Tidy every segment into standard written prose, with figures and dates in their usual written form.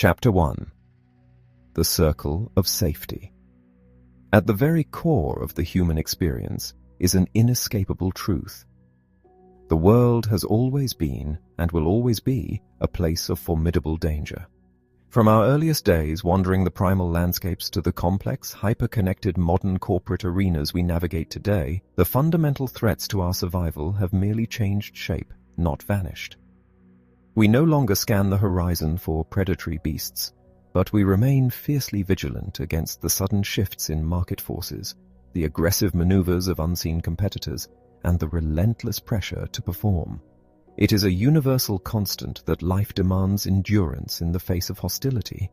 Chapter 1. The Circle of Safety. At the very core of the human experience is an inescapable truth. The world has always been, and will always be, a place of formidable danger. From our earliest days wandering the primal landscapes to the complex, hyper-connected modern corporate arenas we navigate today, the fundamental threats to our survival have merely changed shape, not vanished. We no longer scan the horizon for predatory beasts, but we remain fiercely vigilant against the sudden shifts in market forces, the aggressive maneuvers of unseen competitors, and the relentless pressure to perform. It is a universal constant that life demands endurance in the face of hostility.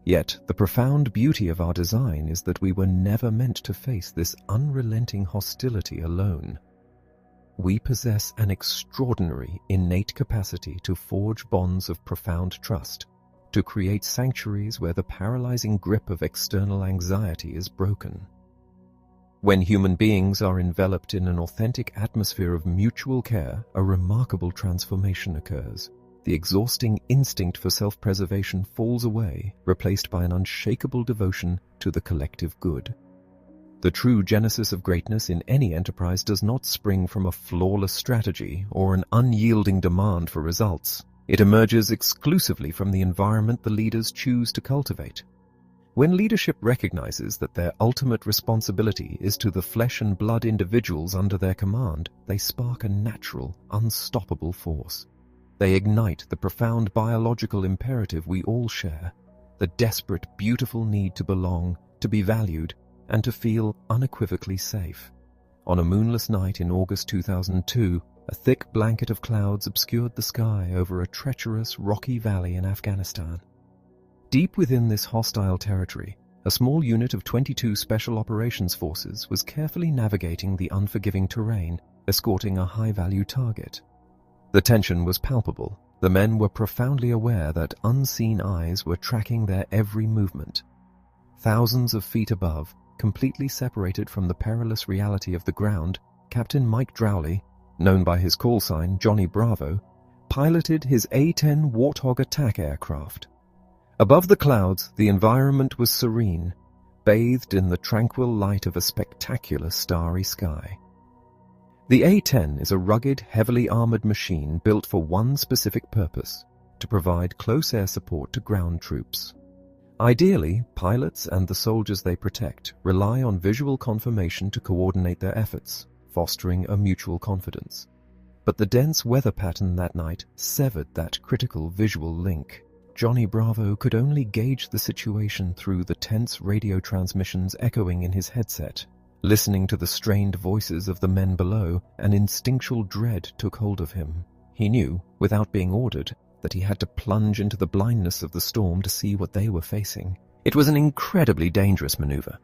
Yet the profound beauty of our design is that we were never meant to face this unrelenting hostility alone. We possess an extraordinary innate capacity to forge bonds of profound trust, to create sanctuaries where the paralyzing grip of external anxiety is broken. When human beings are enveloped in an authentic atmosphere of mutual care, a remarkable transformation occurs. The exhausting instinct for self-preservation falls away, replaced by an unshakable devotion to the collective good. The true genesis of greatness in any enterprise does not spring from a flawless strategy or an unyielding demand for results. It emerges exclusively from the environment the leaders choose to cultivate. When leadership recognizes that their ultimate responsibility is to the flesh and blood individuals under their command, they spark a natural, unstoppable force. They ignite the profound biological imperative we all share, the desperate, beautiful need to belong, to be valued, and to feel unequivocally safe. On a moonless night in August 2002, a thick blanket of clouds obscured the sky over a treacherous, rocky valley in Afghanistan. Deep within this hostile territory, a small unit of 22 Special Operations Forces was carefully navigating the unforgiving terrain, escorting a high-value target. The tension was palpable. The men were profoundly aware that unseen eyes were tracking their every movement. Thousands of feet above, completely separated from the perilous reality of the ground, Captain Mike Drowley, known by his call sign Johnny Bravo, piloted his A-10 Warthog attack aircraft. Above the clouds, the environment was serene, bathed in the tranquil light of a spectacular starry sky. The A-10 is a rugged, heavily armored machine built for one specific purpose: to provide close air support to ground troops. Ideally, pilots and the soldiers they protect rely on visual confirmation to coordinate their efforts, fostering a mutual confidence. But the dense weather pattern that night severed that critical visual link. Johnny Bravo could only gauge the situation through the tense radio transmissions echoing in his headset. Listening to the strained voices of the men below, an instinctual dread took hold of him. He knew, without being ordered, that he had to plunge into the blindness of the storm to see what they were facing. It was an incredibly dangerous maneuver.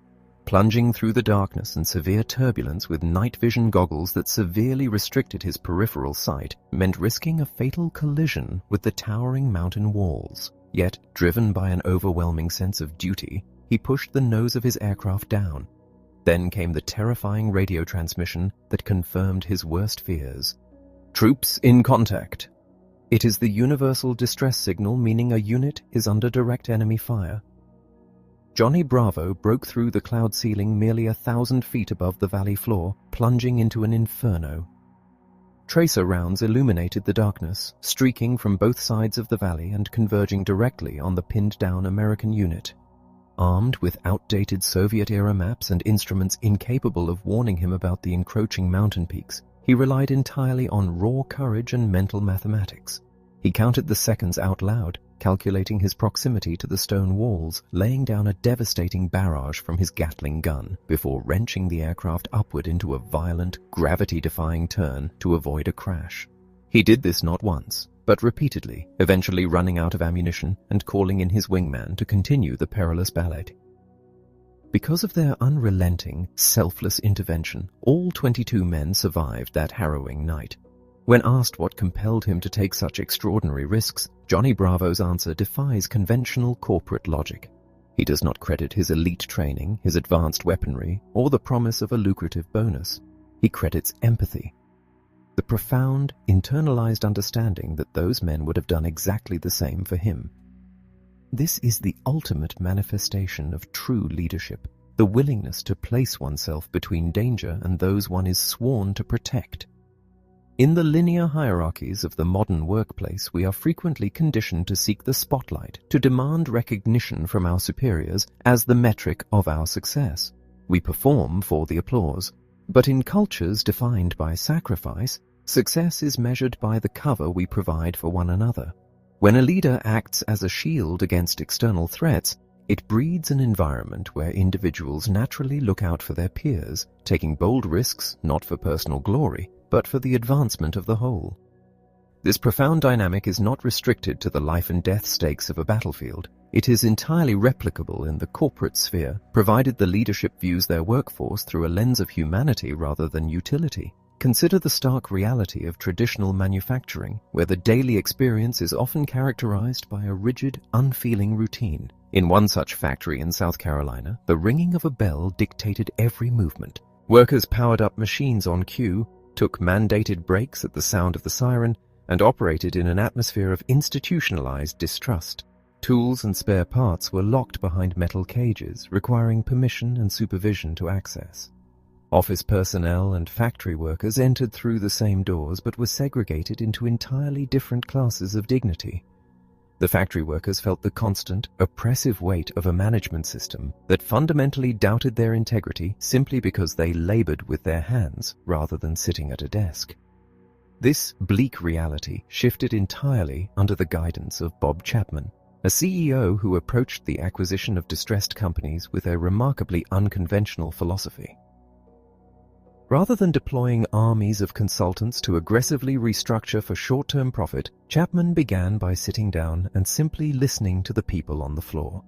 Plunging through the darkness and severe turbulence with night vision goggles that severely restricted his peripheral sight meant risking a fatal collision with the towering mountain walls. Yet, driven by an overwhelming sense of duty, he pushed the nose of his aircraft down. Then came the terrifying radio transmission that confirmed his worst fears. "Troops in contact." It is the universal distress signal, meaning a unit is under direct enemy fire. Johnny Bravo broke through the cloud ceiling merely 1,000 feet above the valley floor, plunging into an inferno. Tracer rounds illuminated the darkness, streaking from both sides of the valley and converging directly on the pinned-down American unit. Armed with outdated Soviet-era maps and instruments incapable of warning him about the encroaching mountain peaks, he relied entirely on raw courage and mental mathematics. He counted the seconds out loud, calculating his proximity to the stone walls, laying down a devastating barrage from his Gatling gun before wrenching the aircraft upward into a violent, gravity-defying turn to avoid a crash. He did this not once, but repeatedly, eventually running out of ammunition and calling in his wingman to continue the perilous ballet. Because of their unrelenting, selfless intervention, all 22 men survived that harrowing night. When asked what compelled him to take such extraordinary risks, Johnny Bravo's answer defies conventional corporate logic. He does not credit his elite training, his advanced weaponry, or the promise of a lucrative bonus. He credits empathy. The profound, internalized understanding that those men would have done exactly the same for him. This is the ultimate manifestation of true leadership, the willingness to place oneself between danger and those one is sworn to protect. In the linear hierarchies of the modern workplace, we are frequently conditioned to seek the spotlight, to demand recognition from our superiors as the metric of our success. We perform for the applause. But in cultures defined by sacrifice, success is measured by the cover we provide for one another. When a leader acts as a shield against external threats, it breeds an environment where individuals naturally look out for their peers, taking bold risks not for personal glory, but for the advancement of the whole. This profound dynamic is not restricted to the life and death stakes of a battlefield. It is entirely replicable in the corporate sphere, provided the leadership views their workforce through a lens of humanity rather than utility. Consider the stark reality of traditional manufacturing, where the daily experience is often characterized by a rigid, unfeeling routine. In one such factory in South Carolina, the ringing of a bell dictated every movement. Workers powered up machines on cue, took mandated breaks at the sound of the siren, and operated in an atmosphere of institutionalized distrust. Tools and spare parts were locked behind metal cages, requiring permission and supervision to access. Office personnel and factory workers entered through the same doors but were segregated into entirely different classes of dignity. The factory workers felt the constant, oppressive weight of a management system that fundamentally doubted their integrity simply because they labored with their hands rather than sitting at a desk. This bleak reality shifted entirely under the guidance of Bob Chapman, a CEO who approached the acquisition of distressed companies with a remarkably unconventional philosophy. Rather than deploying armies of consultants to aggressively restructure for short-term profit, Chapman began by sitting down and simply listening to the people on the floor.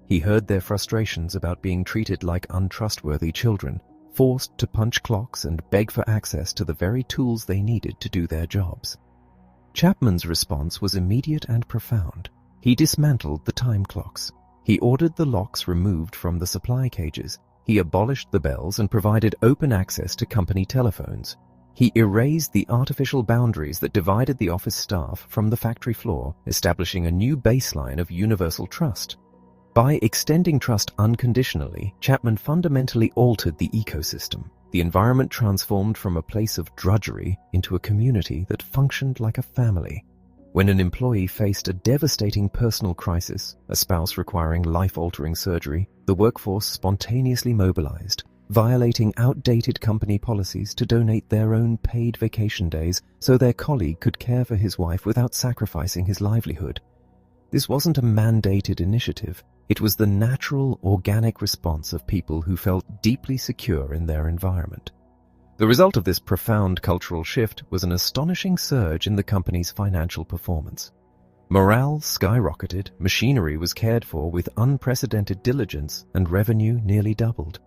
He heard their frustrations about being treated like untrustworthy children, forced to punch clocks and beg for access to the very tools they needed to do their jobs. Chapman's response was immediate and profound. He dismantled the time clocks. He ordered the locks removed from the supply cages. He abolished the bells and provided open access to company telephones. He erased the artificial boundaries that divided the office staff from the factory floor, establishing a new baseline of universal trust. By extending trust unconditionally, Chapman fundamentally altered the ecosystem. The environment transformed from a place of drudgery into a community that functioned like a family. When an employee faced a devastating personal crisis, a spouse requiring life-altering surgery, the workforce spontaneously mobilized, violating outdated company policies to donate their own paid vacation days so their colleague could care for his wife without sacrificing his livelihood. This wasn't a mandated initiative. It was the natural, organic response of people who felt deeply secure in their environment. The result of this profound cultural shift was an astonishing surge in the company's financial performance. Morale skyrocketed, machinery was cared for with unprecedented diligence, and revenue nearly doubled.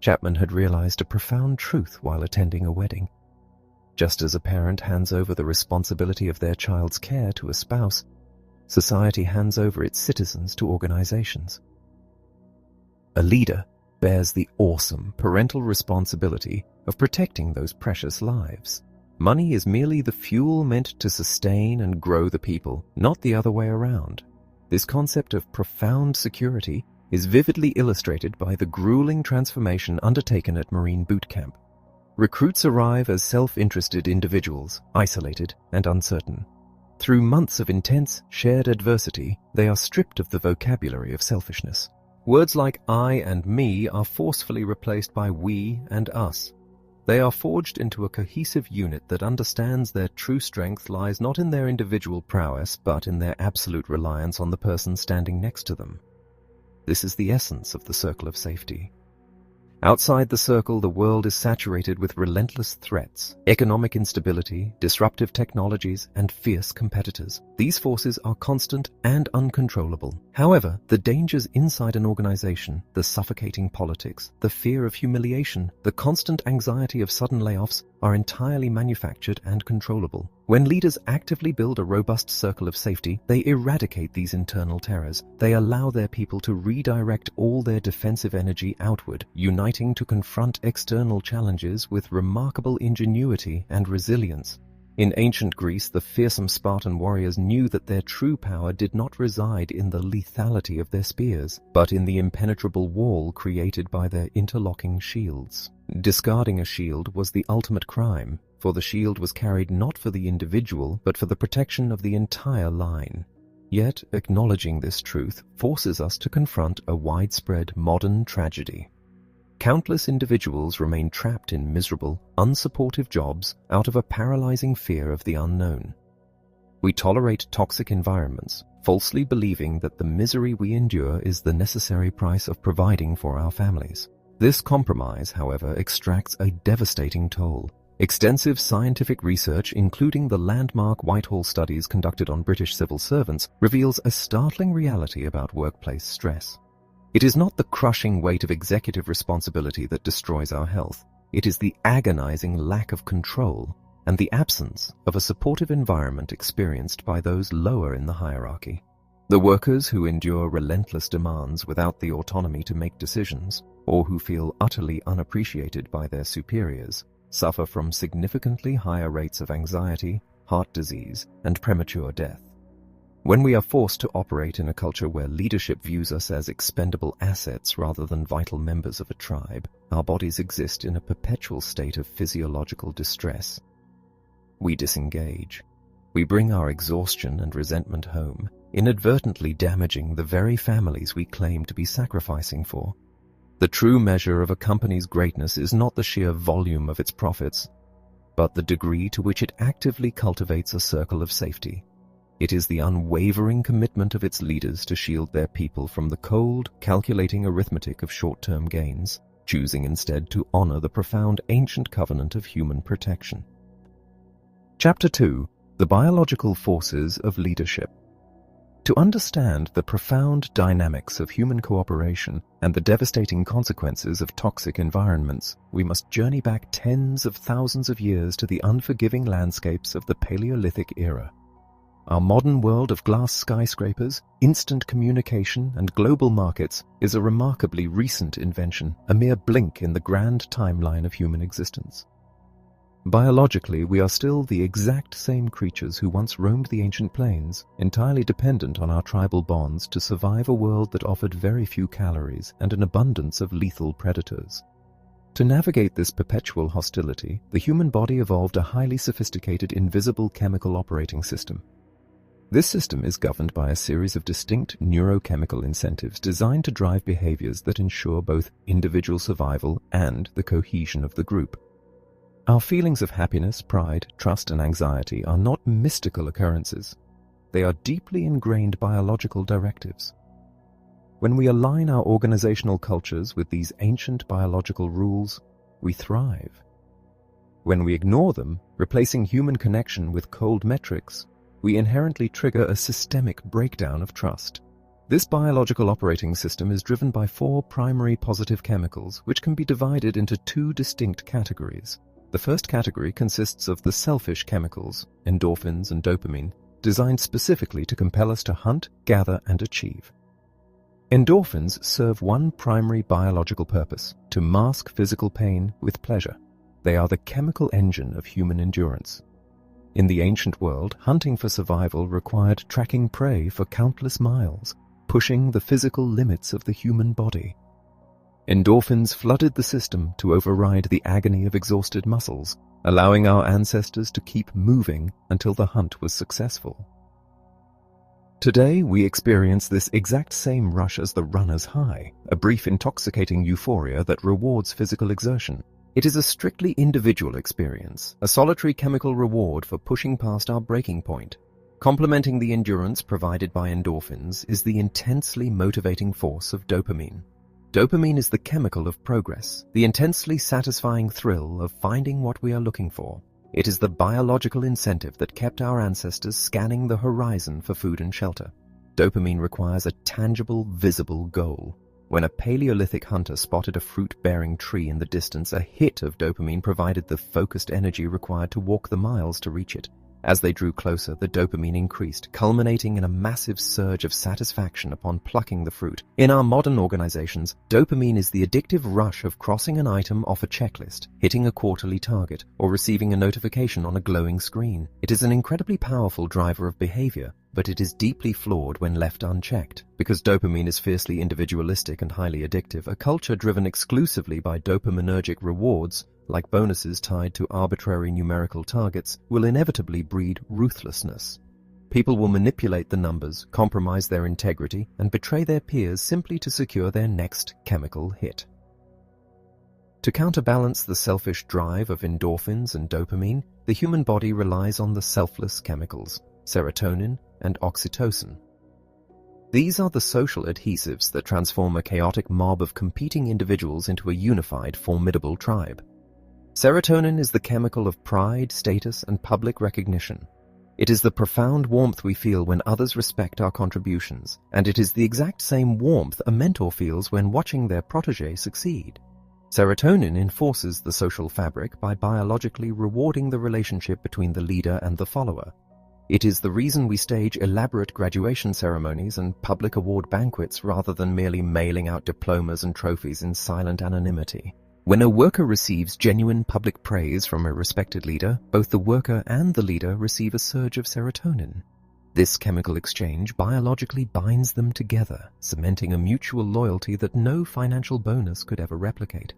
Chapman had realized a profound truth while attending a wedding. Just as a parent hands over the responsibility of their child's care to a spouse, society hands over its citizens to organizations. A leader bears the awesome parental responsibility of protecting those precious lives. Money is merely the fuel meant to sustain and grow the people, not the other way around. This concept of profound security is vividly illustrated by the grueling transformation undertaken at Marine Boot Camp. Recruits arrive as self-interested individuals, isolated and uncertain. Through months of intense, shared adversity, they are stripped of the vocabulary of selfishness. Words like I and me are forcefully replaced by we and us. They are forged into a cohesive unit that understands their true strength lies not in their individual prowess, but in their absolute reliance on the person standing next to them. This is the essence of the circle of safety. Outside the circle, the world is saturated with relentless threats, economic instability, disruptive technologies, and fierce competitors. These forces are constant and uncontrollable. However, the dangers inside an organization, the suffocating politics, the fear of humiliation, the constant anxiety of sudden layoffs, are entirely manufactured and controllable. When leaders actively build a robust circle of safety, they eradicate these internal terrors. They allow their people to redirect all their defensive energy outward, uniting to confront external challenges with remarkable ingenuity and resilience. In ancient Greece, the fearsome Spartan warriors knew that their true power did not reside in the lethality of their spears, but in the impenetrable wall created by their interlocking shields. Discarding a shield was the ultimate crime, for the shield was carried not for the individual, but for the protection of the entire line. Yet, acknowledging this truth forces us to confront a widespread modern tragedy. Countless individuals remain trapped in miserable, unsupportive jobs out of a paralyzing fear of the unknown. We tolerate toxic environments, falsely believing that the misery we endure is the necessary price of providing for our families. This compromise, however, extracts a devastating toll. Extensive scientific research, including the landmark Whitehall studies conducted on British civil servants, reveals a startling reality about workplace stress. It is not the crushing weight of executive responsibility that destroys our health. It is the agonizing lack of control and the absence of a supportive environment experienced by those lower in the hierarchy. The workers who endure relentless demands without the autonomy to make decisions, or who feel utterly unappreciated by their superiors, suffer from significantly higher rates of anxiety, heart disease, and premature death. When we are forced to operate in a culture where leadership views us as expendable assets rather than vital members of a tribe, our bodies exist in a perpetual state of physiological distress. We disengage. We bring our exhaustion and resentment home, inadvertently damaging the very families we claim to be sacrificing for. The true measure of a company's greatness is not the sheer volume of its profits, but the degree to which it actively cultivates a circle of safety. It is the unwavering commitment of its leaders to shield their people from the cold, calculating arithmetic of short-term gains, choosing instead to honor the profound ancient covenant of human protection. Chapter 2. The Biological Forces of Leadership. To understand the profound dynamics of human cooperation and the devastating consequences of toxic environments, we must journey back tens of thousands of years to the unforgiving landscapes of the Paleolithic era. Our modern world of glass skyscrapers, instant communication, and global markets is a remarkably recent invention, a mere blink in the grand timeline of human existence. Biologically, we are still the exact same creatures who once roamed the ancient plains, entirely dependent on our tribal bonds to survive a world that offered very few calories and an abundance of lethal predators. To navigate this perpetual hostility, the human body evolved a highly sophisticated invisible chemical operating system. This system is governed by a series of distinct neurochemical incentives designed to drive behaviors that ensure both individual survival and the cohesion of the group. Our feelings of happiness, pride, trust, and anxiety are not mystical occurrences. They are deeply ingrained biological directives. When we align our organizational cultures with these ancient biological rules, we thrive. When we ignore them, replacing human connection with cold metrics, we inherently trigger a systemic breakdown of trust. This biological operating system is driven by 4 primary positive chemicals, which can be divided into 2 distinct categories. The first category consists of the selfish chemicals, endorphins and dopamine, designed specifically to compel us to hunt, gather, and achieve. Endorphins serve one primary biological purpose: to mask physical pain with pleasure. They are the chemical engine of human endurance. In the ancient world, hunting for survival required tracking prey for countless miles, pushing the physical limits of the human body. Endorphins flooded the system to override the agony of exhausted muscles, allowing our ancestors to keep moving until the hunt was successful. Today, we experience this exact same rush as the runner's high, a brief intoxicating euphoria that rewards physical exertion. It is a strictly individual experience, a solitary chemical reward for pushing past our breaking point. Complementing the endurance provided by endorphins is the intensely motivating force of dopamine. Dopamine is the chemical of progress, the intensely satisfying thrill of finding what we are looking for. It is the biological incentive that kept our ancestors scanning the horizon for food and shelter. Dopamine requires a tangible, visible goal. When a Paleolithic hunter spotted a fruit-bearing tree in the distance, a hit of dopamine provided the focused energy required to walk the miles to reach it. As they drew closer, the dopamine increased, culminating in a massive surge of satisfaction upon plucking the fruit. In our modern organizations, dopamine is the addictive rush of crossing an item off a checklist, hitting a quarterly target, or receiving a notification on a glowing screen. It is an incredibly powerful driver of behavior, but it is deeply flawed when left unchecked. Because dopamine is fiercely individualistic and highly addictive, a culture driven exclusively by dopaminergic rewards, like bonuses tied to arbitrary numerical targets, will inevitably breed ruthlessness. People will manipulate the numbers, compromise their integrity, and betray their peers simply to secure their next chemical hit. To counterbalance the selfish drive of endorphins and dopamine, the human body relies on the selfless chemicals, serotonin and oxytocin. These are the social adhesives that transform a chaotic mob of competing individuals into a unified, formidable tribe. Serotonin is the chemical of pride, status, and public recognition. It is the profound warmth we feel when others respect our contributions, and it is the exact same warmth a mentor feels when watching their protégé succeed. Serotonin enforces the social fabric by biologically rewarding the relationship between the leader and the follower. It is the reason we stage elaborate graduation ceremonies and public award banquets rather than merely mailing out diplomas and trophies in silent anonymity. When a worker receives genuine public praise from a respected leader, both the worker and the leader receive a surge of serotonin. This chemical exchange biologically binds them together, cementing a mutual loyalty that no financial bonus could ever replicate.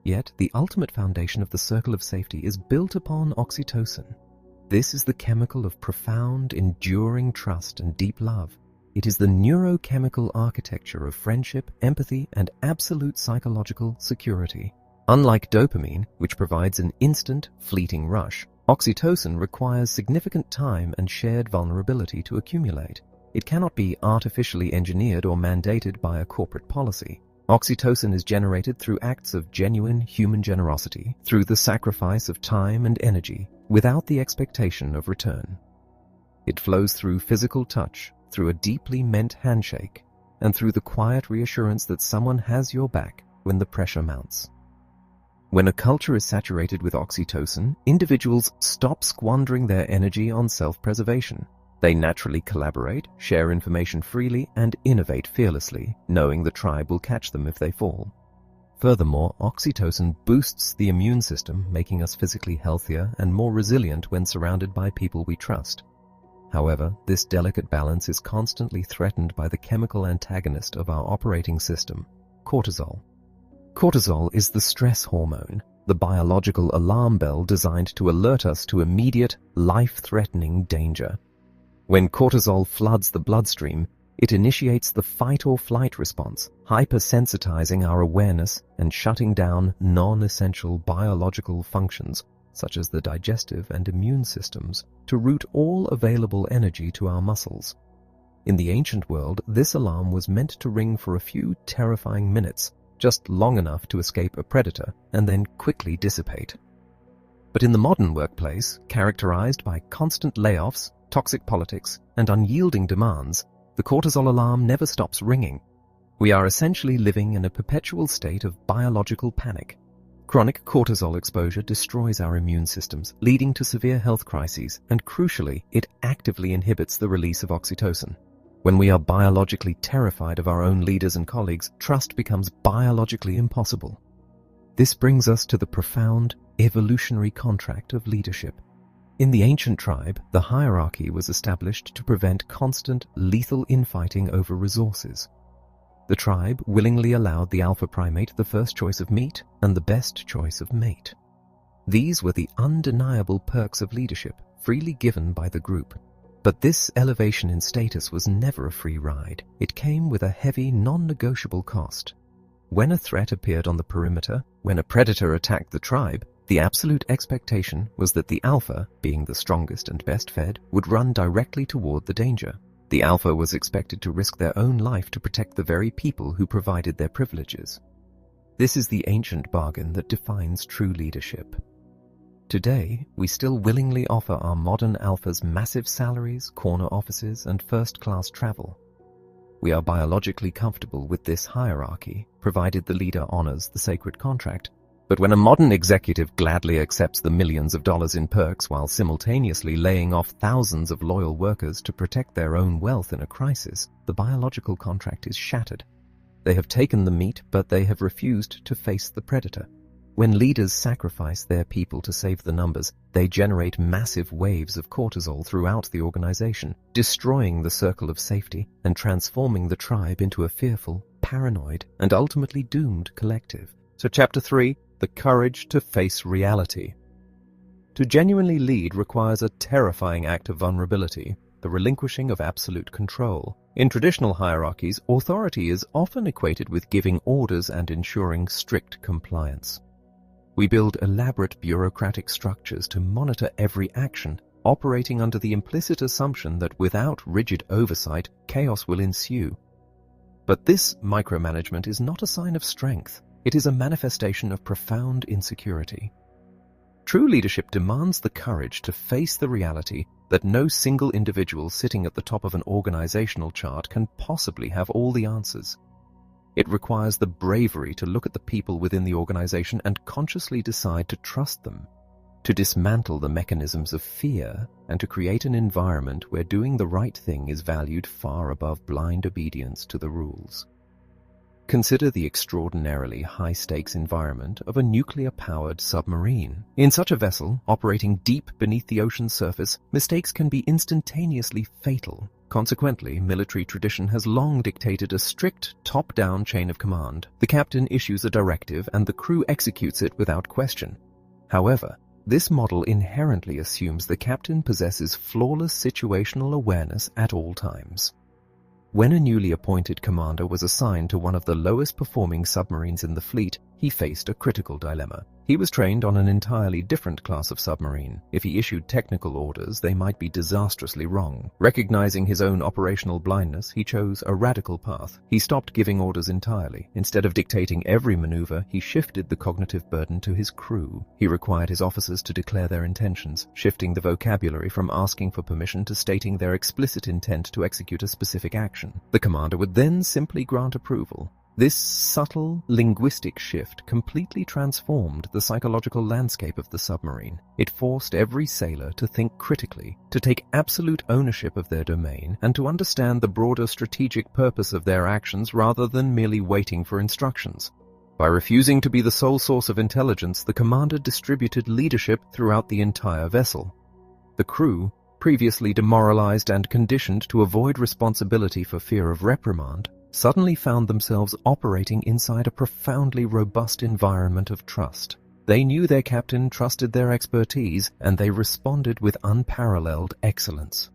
Yet, the ultimate foundation of the circle of safety is built upon oxytocin. This is the chemical of profound, enduring trust and deep love. It is the neurochemical architecture of friendship, empathy, and absolute psychological security. Unlike dopamine, which provides an instant, fleeting rush, oxytocin requires significant time and shared vulnerability to accumulate. It cannot be artificially engineered or mandated by a corporate policy. Oxytocin is generated through acts of genuine human generosity, through the sacrifice of time and energy, without the expectation of return. It flows through physical touch, through a deeply meant handshake, and through the quiet reassurance that someone has your back when the pressure mounts. When a culture is saturated with oxytocin, individuals stop squandering their energy on self-preservation. They naturally collaborate, share information freely, and innovate fearlessly, knowing the tribe will catch them if they fall. Furthermore, oxytocin boosts the immune system, making us physically healthier and more resilient when surrounded by people we trust. However, this delicate balance is constantly threatened by the chemical antagonist of our operating system, cortisol. Cortisol is the stress hormone, the biological alarm bell designed to alert us to immediate, life-threatening danger. When cortisol floods the bloodstream, it initiates the fight-or-flight response, hypersensitizing our awareness and shutting down non-essential biological functions, such as the digestive and immune systems, to route all available energy to our muscles. In the ancient world, this alarm was meant to ring for a few terrifying minutes, just long enough to escape a predator and then quickly dissipate. But in the modern workplace, characterized by constant layoffs, toxic politics, and unyielding demands, the cortisol alarm never stops ringing. We are essentially living in a perpetual state of biological panic. Chronic cortisol exposure destroys our immune systems, leading to severe health crises, and crucially, it actively inhibits the release of oxytocin. When we are biologically terrified of our own leaders and colleagues, trust becomes biologically impossible. This brings us to the profound, evolutionary contract of leadership. In the ancient tribe, the hierarchy was established to prevent constant, lethal infighting over resources. The tribe willingly allowed the alpha primate the first choice of meat and the best choice of mate. These were the undeniable perks of leadership, freely given by the group. But this elevation in status was never a free ride. It came with a heavy, non-negotiable cost. When a threat appeared on the perimeter, when a predator attacked the tribe, the absolute expectation was that the alpha, being the strongest and best fed, would run directly toward the danger. The alpha was expected to risk their own life to protect the very people who provided their privileges. This is the ancient bargain that defines true leadership. Today, we still willingly offer our modern alphas massive salaries, corner offices, and first-class travel. We are biologically comfortable with this hierarchy, provided the leader honors the sacred contract. But when a modern executive gladly accepts the millions of dollars in perks while simultaneously laying off thousands of loyal workers to protect their own wealth in a crisis, the biological contract is shattered. They have taken the meat, but they have refused to face the predator. When leaders sacrifice their people to save the numbers, they generate massive waves of cortisol throughout the organization, destroying the circle of safety and transforming the tribe into a fearful, paranoid, and ultimately doomed collective. So Chapter 3, the courage to face reality. To genuinely lead requires a terrifying act of vulnerability, the relinquishing of absolute control. In traditional hierarchies, authority is often equated with giving orders and ensuring strict compliance. We build elaborate bureaucratic structures to monitor every action, operating under the implicit assumption that without rigid oversight, chaos will ensue. But this micromanagement is not a sign of strength. It is a manifestation of profound insecurity. True leadership demands the courage to face the reality that no single individual sitting at the top of an organizational chart can possibly have all the answers. It requires the bravery to look at the people within the organization and consciously decide to trust them, to dismantle the mechanisms of fear, and to create an environment where doing the right thing is valued far above blind obedience to the rules. Consider the extraordinarily high-stakes environment of a nuclear-powered submarine. In such a vessel, operating deep beneath the ocean's surface, mistakes can be instantaneously fatal. Consequently, military tradition has long dictated a strict top-down chain of command. The captain issues a directive and the crew executes it without question. However, this model inherently assumes the captain possesses flawless situational awareness at all times. When a newly appointed commander was assigned to one of the lowest-performing submarines in the fleet, he faced a critical dilemma. He was trained on an entirely different class of submarine. If he issued technical orders, they might be disastrously wrong. Recognizing his own operational blindness, he chose a radical path. He stopped giving orders entirely. Instead of dictating every maneuver, he shifted the cognitive burden to his crew. He required his officers to declare their intentions, shifting the vocabulary from asking for permission to stating their explicit intent to execute a specific action. The commander would then simply grant approval. This subtle linguistic shift completely transformed the psychological landscape of the submarine. It forced every sailor to think critically, to take absolute ownership of their domain, and to understand the broader strategic purpose of their actions rather than merely waiting for instructions. By refusing to be the sole source of intelligence, the commander distributed leadership throughout the entire vessel. The crew, previously demoralized and conditioned to avoid responsibility for fear of reprimand, suddenly found themselves operating inside a profoundly robust environment of trust. They knew their captain trusted their expertise, and they responded with unparalleled excellence.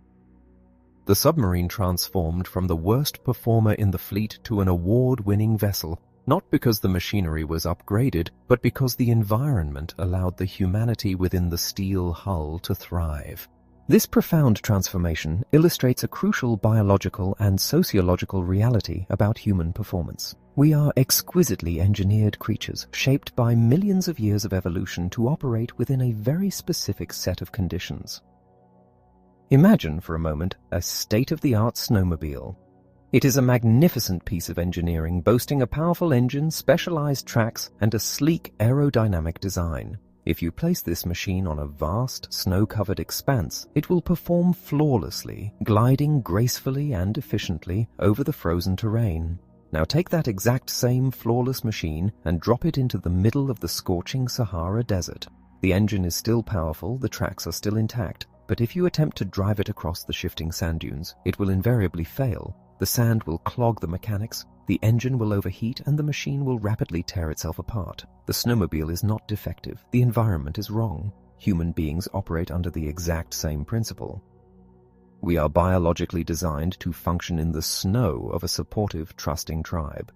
The submarine transformed from the worst performer in the fleet to an award-winning vessel, not because the machinery was upgraded, but because the environment allowed the humanity within the steel hull to thrive. This profound transformation illustrates a crucial biological and sociological reality about human performance. We are exquisitely engineered creatures, shaped by millions of years of evolution to operate within a very specific set of conditions. Imagine for a moment a state-of-the-art snowmobile. It is a magnificent piece of engineering boasting a powerful engine, specialized tracks, and a sleek aerodynamic design. If you place this machine on a vast, snow-covered expanse, it will perform flawlessly, gliding gracefully and efficiently over the frozen terrain. Now take that exact same flawless machine and drop it into the middle of the scorching Sahara Desert. The engine is still powerful, the tracks are still intact, but if you attempt to drive it across the shifting sand dunes, it will invariably fail. The sand will clog the mechanics, the engine will overheat, and the machine will rapidly tear itself apart. The snowmobile is not defective. The environment is wrong. Human beings operate under the exact same principle. We are biologically designed to function in the snow of a supportive, trusting tribe.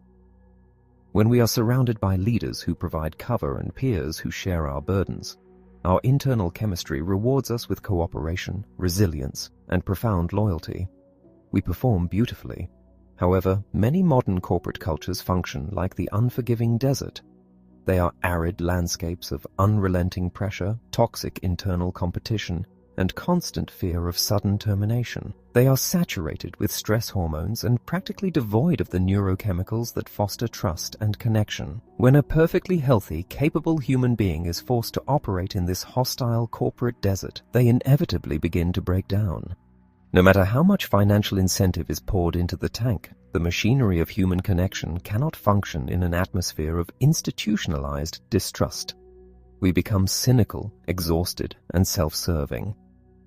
When we are surrounded by leaders who provide cover and peers who share our burdens, our internal chemistry rewards us with cooperation, resilience, and profound loyalty. We perform beautifully. However, many modern corporate cultures function like the unforgiving desert. They are arid landscapes of unrelenting pressure, toxic internal competition, and constant fear of sudden termination. They are saturated with stress hormones and practically devoid of the neurochemicals that foster trust and connection. When a perfectly healthy, capable human being is forced to operate in this hostile corporate desert, they inevitably begin to break down. No matter how much financial incentive is poured into the tank, the machinery of human connection cannot function in an atmosphere of institutionalized distrust. We become cynical, exhausted, and self-serving.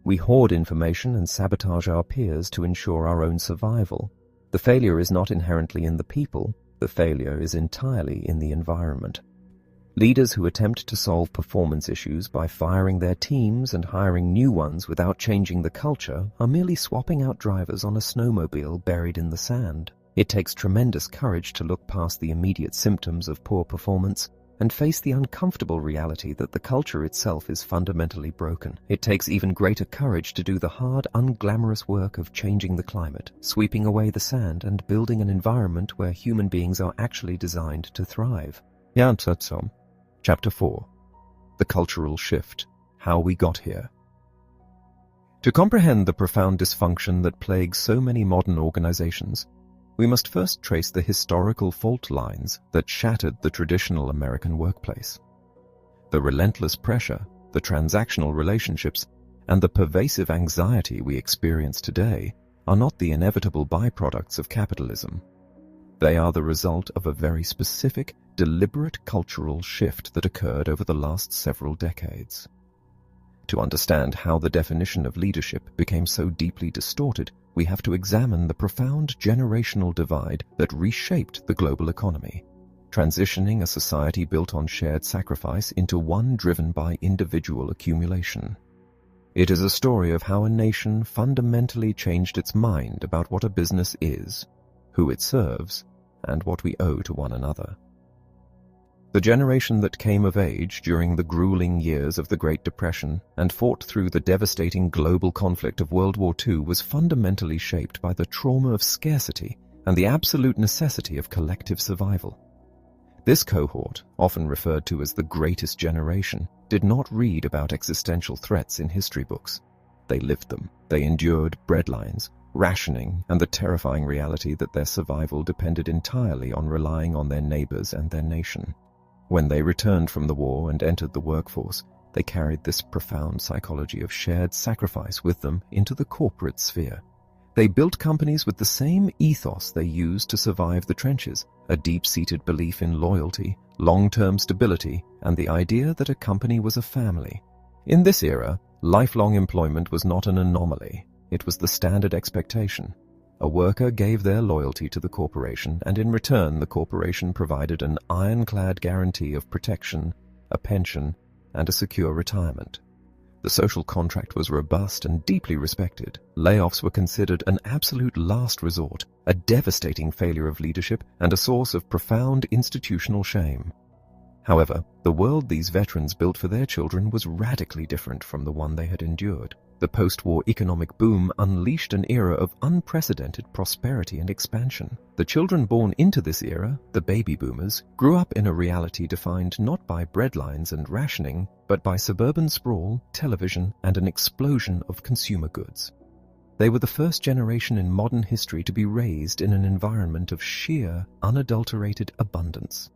We hoard information and sabotage our peers to ensure our own survival. The failure is not inherently in the people, the failure is entirely in the environment. Leaders who attempt to solve performance issues by firing their teams and hiring new ones without changing the culture are merely swapping out drivers on a snowmobile buried in the sand. It takes tremendous courage to look past the immediate symptoms of poor performance and face the uncomfortable reality that the culture itself is fundamentally broken. It takes even greater courage to do the hard, unglamorous work of changing the climate, sweeping away the sand, and building an environment where human beings are actually designed to thrive. Chapter 4. The Cultural Shift. How We Got Here. To comprehend the profound dysfunction that plagues so many modern organizations, we must first trace the historical fault lines that shattered the traditional American workplace. The relentless pressure, the transactional relationships, and the pervasive anxiety we experience today are not the inevitable byproducts of capitalism. They are the result of a very specific, deliberate cultural shift that occurred over the last several decades. To understand how the definition of leadership became so deeply distorted, we have to examine the profound generational divide that reshaped the global economy, transitioning a society built on shared sacrifice into one driven by individual accumulation. It is a story of how a nation fundamentally changed its mind about what a business is, who it serves, and what we owe to one another. The generation that came of age during the grueling years of the Great Depression and fought through the devastating global conflict of World War II was fundamentally shaped by the trauma of scarcity and the absolute necessity of collective survival. This cohort, often referred to as the greatest generation, did not read about existential threats in history books. They lived them. They endured breadlines, rationing, and the terrifying reality that their survival depended entirely on relying on their neighbors and their nation. When they returned from the war and entered the workforce, they carried this profound psychology of shared sacrifice with them into the corporate sphere. They built companies with the same ethos they used to survive the trenches, a deep-seated belief in loyalty, long-term stability, and the idea that a company was a family. In this era, lifelong employment was not an anomaly. It was the standard expectation. A worker gave their loyalty to the corporation, and in return the corporation provided an ironclad guarantee of protection, a pension, and a secure retirement. The social contract was robust and deeply respected. Layoffs were considered an absolute last resort, a devastating failure of leadership, and a source of profound institutional shame. However, the world these veterans built for their children was radically different from the one they had endured. The post-war economic boom unleashed an era of unprecedented prosperity and expansion. The children born into this era, the baby boomers, grew up in a reality defined not by breadlines and rationing, but by suburban sprawl, television, and an explosion of consumer goods. They were the first generation in modern history to be raised in an environment of sheer, unadulterated abundance.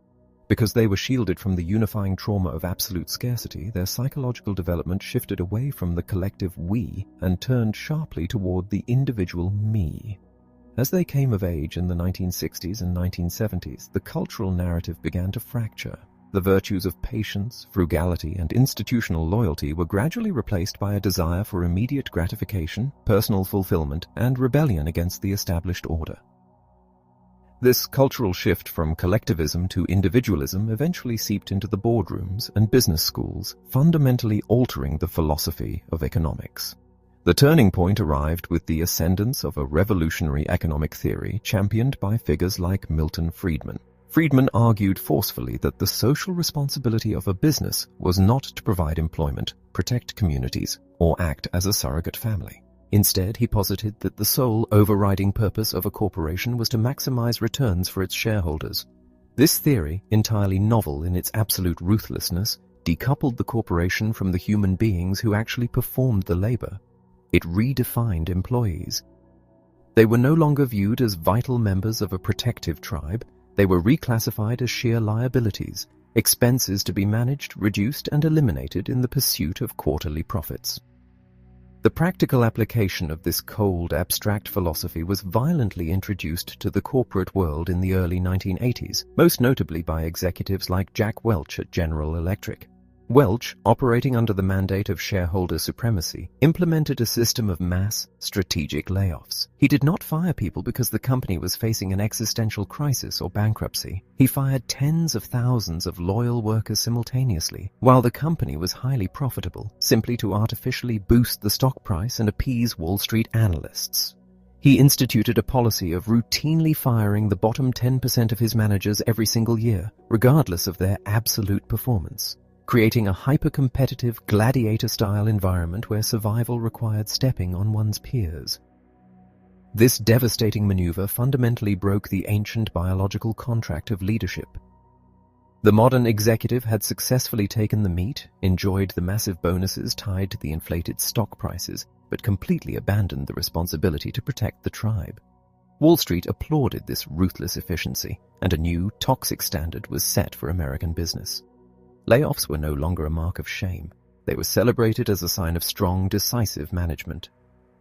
Because they were shielded from the unifying trauma of absolute scarcity, their psychological development shifted away from the collective we and turned sharply toward the individual me. As they came of age in the 1960s and 1970s, the cultural narrative began to fracture. The virtues of patience, frugality, and institutional loyalty were gradually replaced by a desire for immediate gratification, personal fulfillment, and rebellion against the established order. This cultural shift from collectivism to individualism eventually seeped into the boardrooms and business schools, fundamentally altering the philosophy of economics. The turning point arrived with the ascendance of a revolutionary economic theory championed by figures like Milton Friedman. Friedman argued forcefully that the social responsibility of a business was not to provide employment, protect communities, or act as a surrogate family. Instead, he posited that the sole overriding purpose of a corporation was to maximize returns for its shareholders. This theory, entirely novel in its absolute ruthlessness, decoupled the corporation from the human beings who actually performed the labor. It redefined employees. They were no longer viewed as vital members of a protective tribe. They were reclassified as sheer liabilities, expenses to be managed, reduced, and eliminated in the pursuit of quarterly profits. The practical application of this cold, abstract philosophy was violently introduced to the corporate world in the early 1980s, most notably by executives like Jack Welch at General Electric. Welch, operating under the mandate of shareholder supremacy, implemented a system of mass, strategic layoffs. He did not fire people because the company was facing an existential crisis or bankruptcy. He fired tens of thousands of loyal workers simultaneously, while the company was highly profitable, simply to artificially boost the stock price and appease Wall Street analysts. He instituted a policy of routinely firing the bottom 10% of his managers every single year, regardless of their absolute performance, creating a hyper-competitive, gladiator-style environment where survival required stepping on one's peers. This devastating maneuver fundamentally broke the ancient biological contract of leadership. The modern executive had successfully taken the meat, enjoyed the massive bonuses tied to the inflated stock prices, but completely abandoned the responsibility to protect the tribe. Wall Street applauded this ruthless efficiency, and a new, toxic standard was set for American business. Layoffs were no longer a mark of shame. They were celebrated as a sign of strong, decisive management.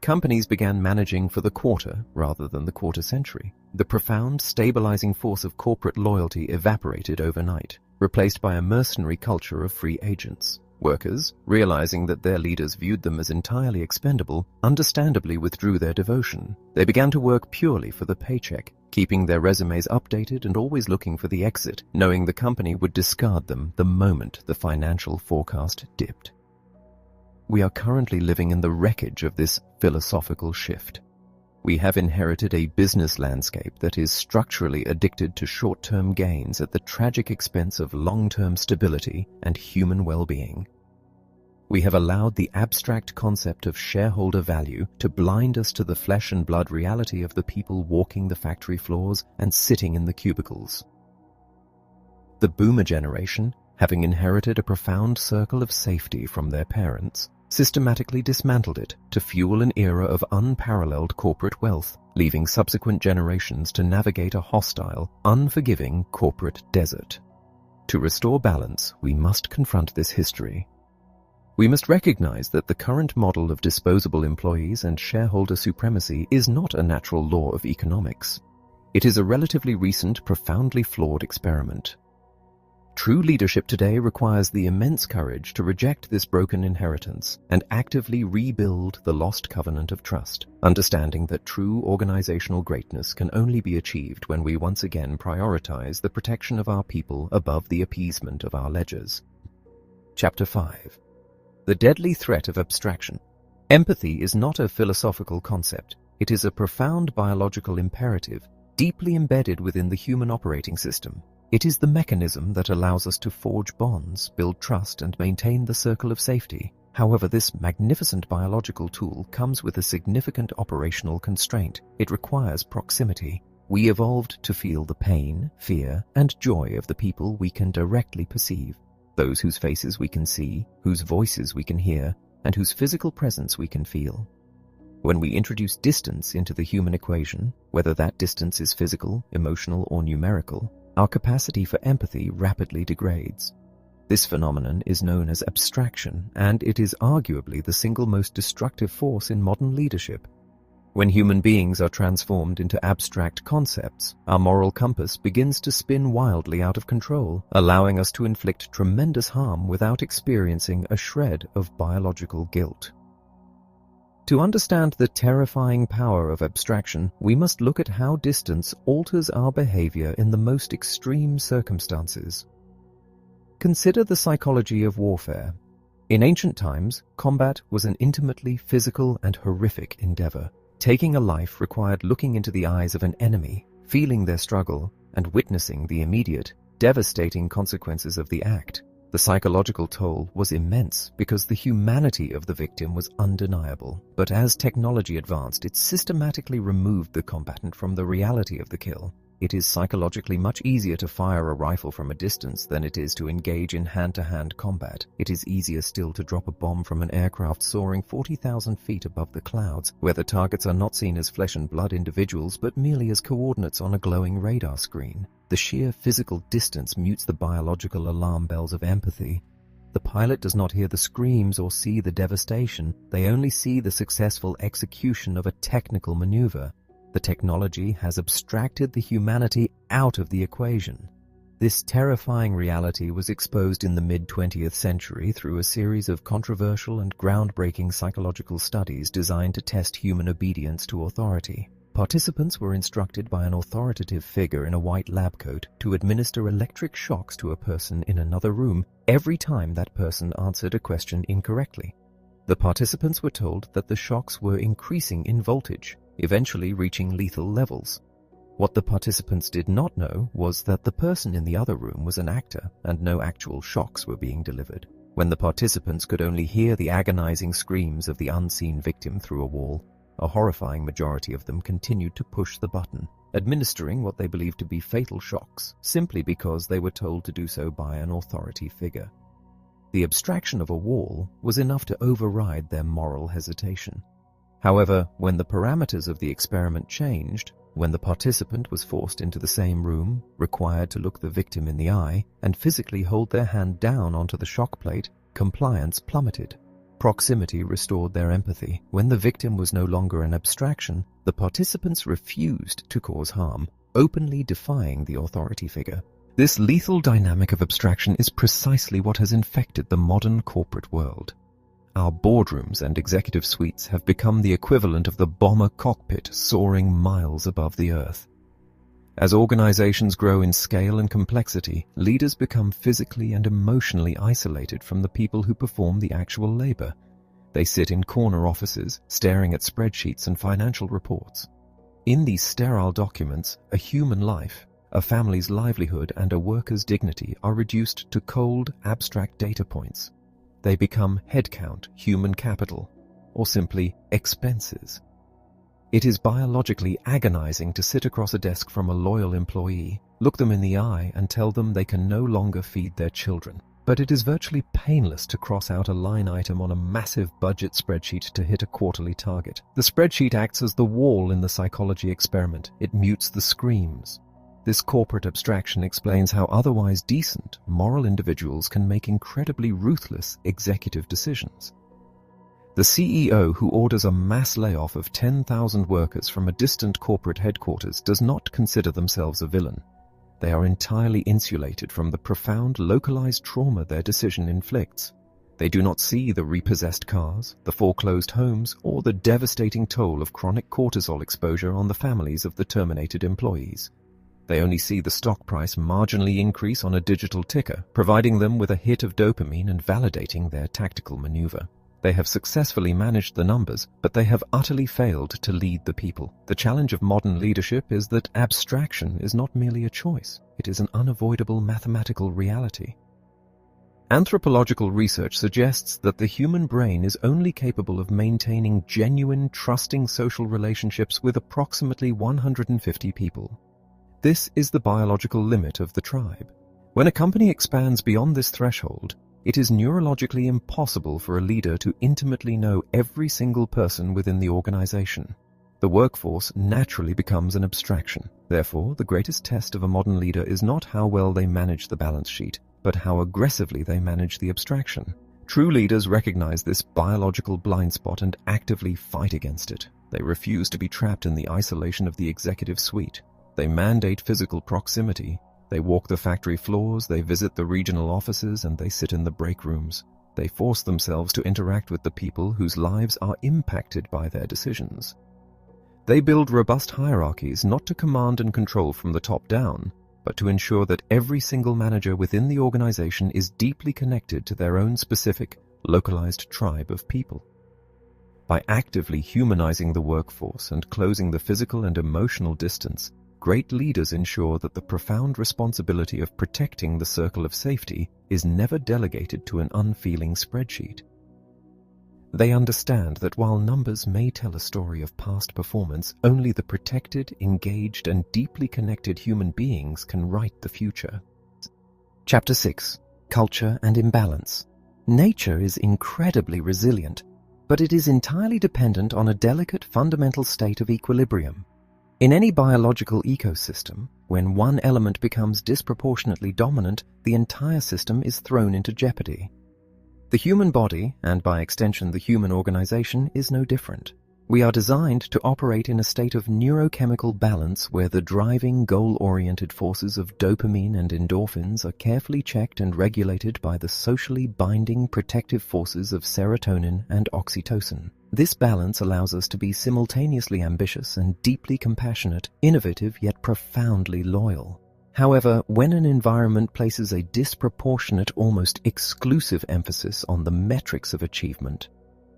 Companies began managing for the quarter rather than the quarter century. The profound, stabilizing force of corporate loyalty evaporated overnight, replaced by a mercenary culture of free agents. Workers, realizing that their leaders viewed them as entirely expendable, understandably withdrew their devotion. They began to work purely for the paycheck, keeping their resumes updated and always looking for the exit, knowing the company would discard them the moment the financial forecast dipped. We are currently living in the wreckage of this philosophical shift. We have inherited a business landscape that is structurally addicted to short-term gains at the tragic expense of long-term stability and human well-being. We have allowed the abstract concept of shareholder value to blind us to the flesh and blood reality of the people walking the factory floors and sitting in the cubicles. The boomer generation, having inherited a profound circle of safety from their parents, systematically dismantled it to fuel an era of unparalleled corporate wealth, leaving subsequent generations to navigate a hostile, unforgiving corporate desert. To restore balance, we must confront this history. We must recognize that the current model of disposable employees and shareholder supremacy is not a natural law of economics. It is a relatively recent, profoundly flawed experiment. True leadership today requires the immense courage to reject this broken inheritance and actively rebuild the lost covenant of trust, understanding that true organizational greatness can only be achieved when we once again prioritize the protection of our people above the appeasement of our ledgers. Chapter 5. The deadly threat of abstraction. Empathy is not a philosophical concept. It is a profound biological imperative, deeply embedded within the human operating system. It is the mechanism that allows us to forge bonds, build trust, and maintain the circle of safety. However, this magnificent biological tool comes with a significant operational constraint. It requires proximity. We evolved to feel the pain, fear, and joy of the people we can directly perceive. Those whose faces we can see, whose voices we can hear, and whose physical presence we can feel. When we introduce distance into the human equation, whether that distance is physical, emotional, or numerical, our capacity for empathy rapidly degrades. This phenomenon is known as abstraction, and it is arguably the single most destructive force in modern leadership. When human beings are transformed into abstract concepts, our moral compass begins to spin wildly out of control, allowing us to inflict tremendous harm without experiencing a shred of biological guilt. To understand the terrifying power of abstraction, we must look at how distance alters our behavior in the most extreme circumstances. Consider the psychology of warfare. In ancient times, combat was an intimately physical and horrific endeavor. Taking a life required looking into the eyes of an enemy, feeling their struggle, and witnessing the immediate, devastating consequences of the act. The psychological toll was immense because the humanity of the victim was undeniable. But as technology advanced, it systematically removed the combatant from the reality of the kill. It is psychologically much easier to fire a rifle from a distance than it is to engage in hand-to-hand combat. It is easier still to drop a bomb from an aircraft soaring 40,000 feet above the clouds, where the targets are not seen as flesh and blood individuals but merely as coordinates on a glowing radar screen. The sheer physical distance mutes the biological alarm bells of empathy. The pilot does not hear the screams or see the devastation. They only see the successful execution of a technical maneuver. The technology has abstracted the humanity out of the equation. This terrifying reality was exposed in the mid-20th century through a series of controversial and groundbreaking psychological studies designed to test human obedience to authority. Participants were instructed by an authoritative figure in a white lab coat to administer electric shocks to a person in another room every time that person answered a question incorrectly. The participants were told that the shocks were increasing in voltage, eventually reaching lethal levels. What the participants did not know was that the person in the other room was an actor and no actual shocks were being delivered. When the participants could only hear the agonizing screams of the unseen victim through a wall, a horrifying majority of them continued to push the button, administering what they believed to be fatal shocks, simply because they were told to do so by an authority figure. The abstraction of a wall was enough to override their moral hesitation. However, when the parameters of the experiment changed, when the participant was forced into the same room, required to look the victim in the eye, and physically hold their hand down onto the shock plate, compliance plummeted. Proximity restored their empathy. When the victim was no longer an abstraction, the participants refused to cause harm, openly defying the authority figure. This lethal dynamic of abstraction is precisely what has infected the modern corporate world. Our boardrooms and executive suites have become the equivalent of the bomber cockpit soaring miles above the earth. As organizations grow in scale and complexity, leaders become physically and emotionally isolated from the people who perform the actual labor. They sit in corner offices, staring at spreadsheets and financial reports. In these sterile documents, a human life, a family's livelihood, and a worker's dignity are reduced to cold, abstract data points. They become headcount, human capital, or simply expenses. It is biologically agonizing to sit across a desk from a loyal employee, look them in the eye, and tell them they can no longer feed their children. But it is virtually painless to cross out a line item on a massive budget spreadsheet to hit a quarterly target. The spreadsheet acts as the wall in the psychology experiment. It mutes the screams. This corporate abstraction explains how otherwise decent, moral individuals can make incredibly ruthless executive decisions. The CEO who orders a mass layoff of 10,000 workers from a distant corporate headquarters does not consider themselves a villain. They are entirely insulated from the profound localized trauma their decision inflicts. They do not see the repossessed cars, the foreclosed homes, or the devastating toll of chronic cortisol exposure on the families of the terminated employees. They only see the stock price marginally increase on a digital ticker, providing them with a hit of dopamine and validating their tactical maneuver. They have successfully managed the numbers, but they have utterly failed to lead the people. The challenge of modern leadership is that abstraction is not merely a choice. It is an unavoidable mathematical reality. Anthropological research suggests that the human brain is only capable of maintaining genuine, trusting social relationships with approximately 150 people. This is the biological limit of the tribe. When a company expands beyond this threshold, it is neurologically impossible for a leader to intimately know every single person within the organization. The workforce naturally becomes an abstraction. Therefore, the greatest test of a modern leader is not how well they manage the balance sheet, but how aggressively they manage the abstraction. True leaders recognize this biological blind spot and actively fight against it. They refuse to be trapped in the isolation of the executive suite. They mandate physical proximity. They walk the factory floors, they visit the regional offices, and they sit in the break rooms. They force themselves to interact with the people whose lives are impacted by their decisions. They build robust hierarchies not to command and control from the top down, but to ensure that every single manager within the organization is deeply connected to their own specific, localized tribe of people. By actively humanizing the workforce and closing the physical and emotional distance, great leaders ensure that the profound responsibility of protecting the circle of safety is never delegated to an unfeeling spreadsheet. They understand that while numbers may tell a story of past performance, only the protected, engaged, and deeply connected human beings can write the future. Chapter 6. Culture and Imbalance. Nature is incredibly resilient, but it is entirely dependent on a delicate fundamental state of equilibrium. In any biological ecosystem, when one element becomes disproportionately dominant, the entire system is thrown into jeopardy. The human body, and by extension the human organization, is no different. We are designed to operate in a state of neurochemical balance where the driving, goal-oriented forces of dopamine and endorphins are carefully checked and regulated by the socially binding protective forces of serotonin and oxytocin. This balance allows us to be simultaneously ambitious and deeply compassionate, innovative yet profoundly loyal. However, when an environment places a disproportionate, almost exclusive emphasis on the metrics of achievement,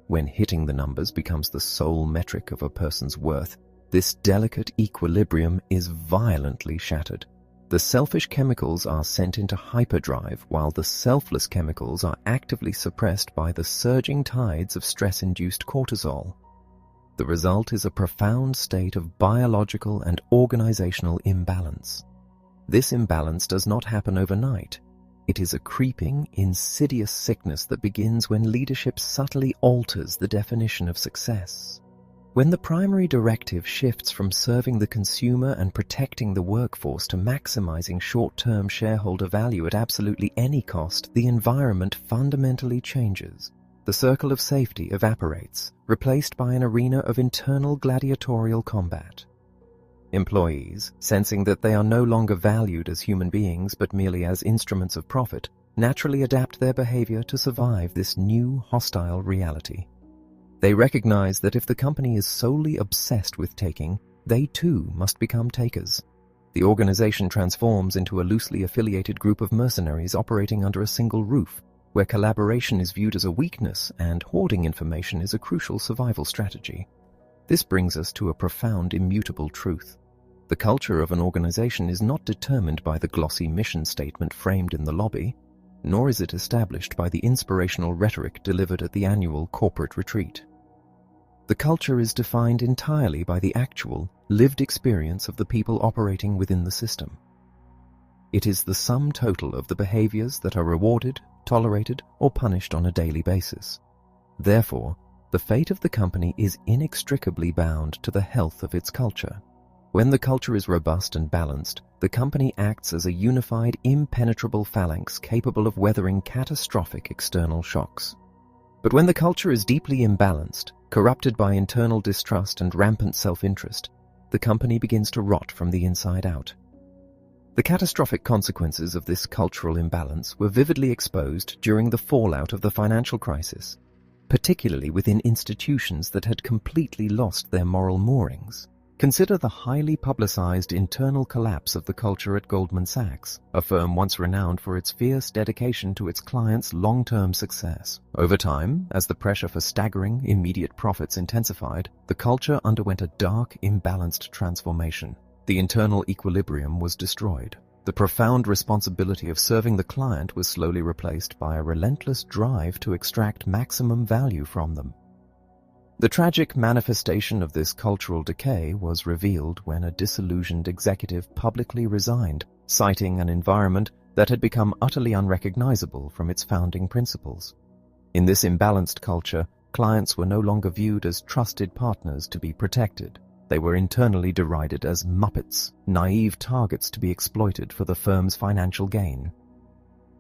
when hitting the numbers becomes the sole metric of a person's worth, this delicate equilibrium is violently shattered. The selfish chemicals are sent into hyperdrive, while the selfless chemicals are actively suppressed by the surging tides of stress-induced cortisol. The result is a profound state of biological and organizational imbalance. This imbalance does not happen overnight. It is a creeping, insidious sickness that begins when leadership subtly alters the definition of success. When the primary directive shifts from serving the consumer and protecting the workforce to maximizing short-term shareholder value at absolutely any cost, the environment fundamentally changes. The circle of safety evaporates, replaced by an arena of internal gladiatorial combat. Employees, sensing that they are no longer valued as human beings but merely as instruments of profit, naturally adapt their behavior to survive this new hostile reality. They recognize that if the company is solely obsessed with taking, they too must become takers. The organization transforms into a loosely affiliated group of mercenaries operating under a single roof, where collaboration is viewed as a weakness and hoarding information is a crucial survival strategy. This brings us to a profound, immutable truth. The culture of an organization is not determined by the glossy mission statement framed in the lobby, nor is it established by the inspirational rhetoric delivered at the annual corporate retreat. The culture is defined entirely by the actual, lived experience of the people operating within the system. It is the sum total of the behaviors that are rewarded, tolerated, or punished on a daily basis. Therefore, the fate of the company is inextricably bound to the health of its culture. When the culture is robust and balanced, the company acts as a unified, impenetrable phalanx capable of weathering catastrophic external shocks. But when the culture is deeply imbalanced, corrupted by internal distrust and rampant self-interest, the company begins to rot from the inside out. The catastrophic consequences of this cultural imbalance were vividly exposed during the fallout of the financial crisis, particularly within institutions that had completely lost their moral moorings. Consider the highly publicized internal collapse of the culture at Goldman Sachs, a firm once renowned for its fierce dedication to its clients' long-term success. Over time, as the pressure for staggering, immediate profits intensified, the culture underwent a dark, imbalanced transformation. The internal equilibrium was destroyed. The profound responsibility of serving the client was slowly replaced by a relentless drive to extract maximum value from them. The tragic manifestation of this cultural decay was revealed when a disillusioned executive publicly resigned, citing an environment that had become utterly unrecognizable from its founding principles. In this imbalanced culture, clients were no longer viewed as trusted partners to be protected. They were internally derided as muppets, naive targets to be exploited for the firm's financial gain.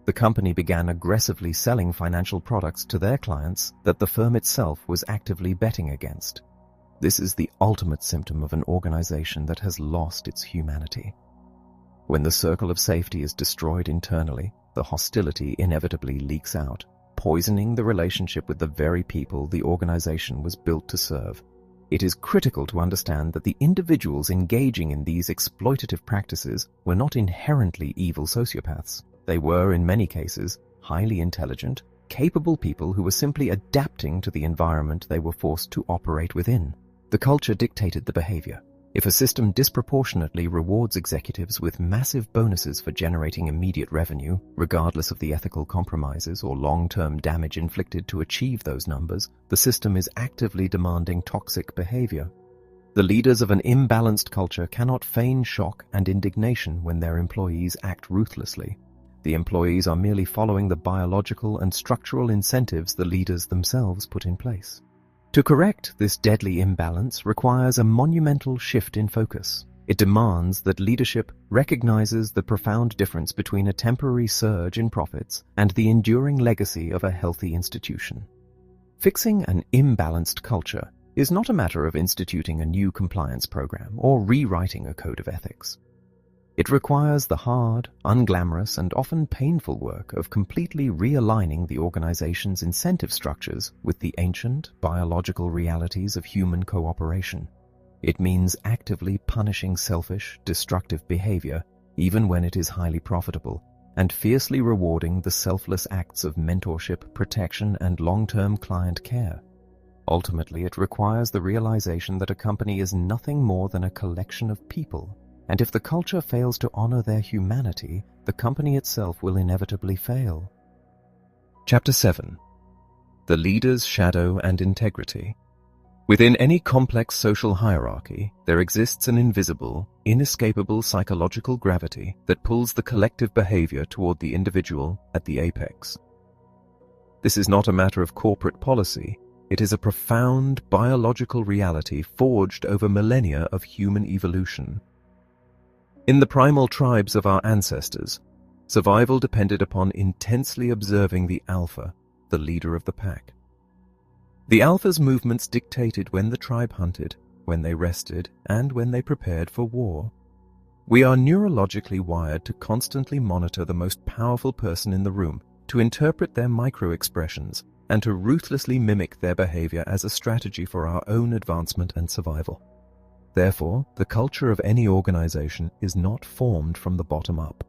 The company began aggressively selling financial products to their clients that the firm itself was actively betting against. This is the ultimate symptom of an organization that has lost its humanity. When the circle of safety is destroyed internally, the hostility inevitably leaks out, poisoning the relationship with the very people the organization was built to serve. It is critical to understand that the individuals engaging in these exploitative practices were not inherently evil sociopaths. They were, in many cases, highly intelligent, capable people who were simply adapting to the environment they were forced to operate within. The culture dictated the behavior. If a system disproportionately rewards executives with massive bonuses for generating immediate revenue, regardless of the ethical compromises or long-term damage inflicted to achieve those numbers, the system is actively demanding toxic behavior. The leaders of an imbalanced culture cannot feign shock and indignation when their employees act ruthlessly. The employees are merely following the biological and structural incentives the leaders themselves put in place. To correct this deadly imbalance requires a monumental shift in focus. It demands that leadership recognizes the profound difference between a temporary surge in profits and the enduring legacy of a healthy institution. Fixing an imbalanced culture is not a matter of instituting a new compliance program or rewriting a code of ethics. It requires the hard, unglamorous, and often painful work of completely realigning the organization's incentive structures with the ancient, biological realities of human cooperation. It means actively punishing selfish, destructive behavior, even when it is highly profitable, and fiercely rewarding the selfless acts of mentorship, protection, and long-term client care. Ultimately, it requires the realization that a company is nothing more than a collection of people, and if the culture fails to honor their humanity, the company itself will inevitably fail. Chapter 7. The Leader's Shadow and Integrity. Within any complex social hierarchy, there exists an invisible, inescapable psychological gravity that pulls the collective behavior toward the individual at the apex. This is not a matter of corporate policy. It is a profound biological reality forged over millennia of human evolution. In the primal tribes of our ancestors, survival depended upon intensely observing the alpha, the leader of the pack. The alpha's movements dictated when the tribe hunted, when they rested, and when they prepared for war. We are neurologically wired to constantly monitor the most powerful person in the room, to interpret their micro-expressions, and to ruthlessly mimic their behavior as a strategy for our own advancement and survival. Therefore, the culture of any organization is not formed from the bottom up.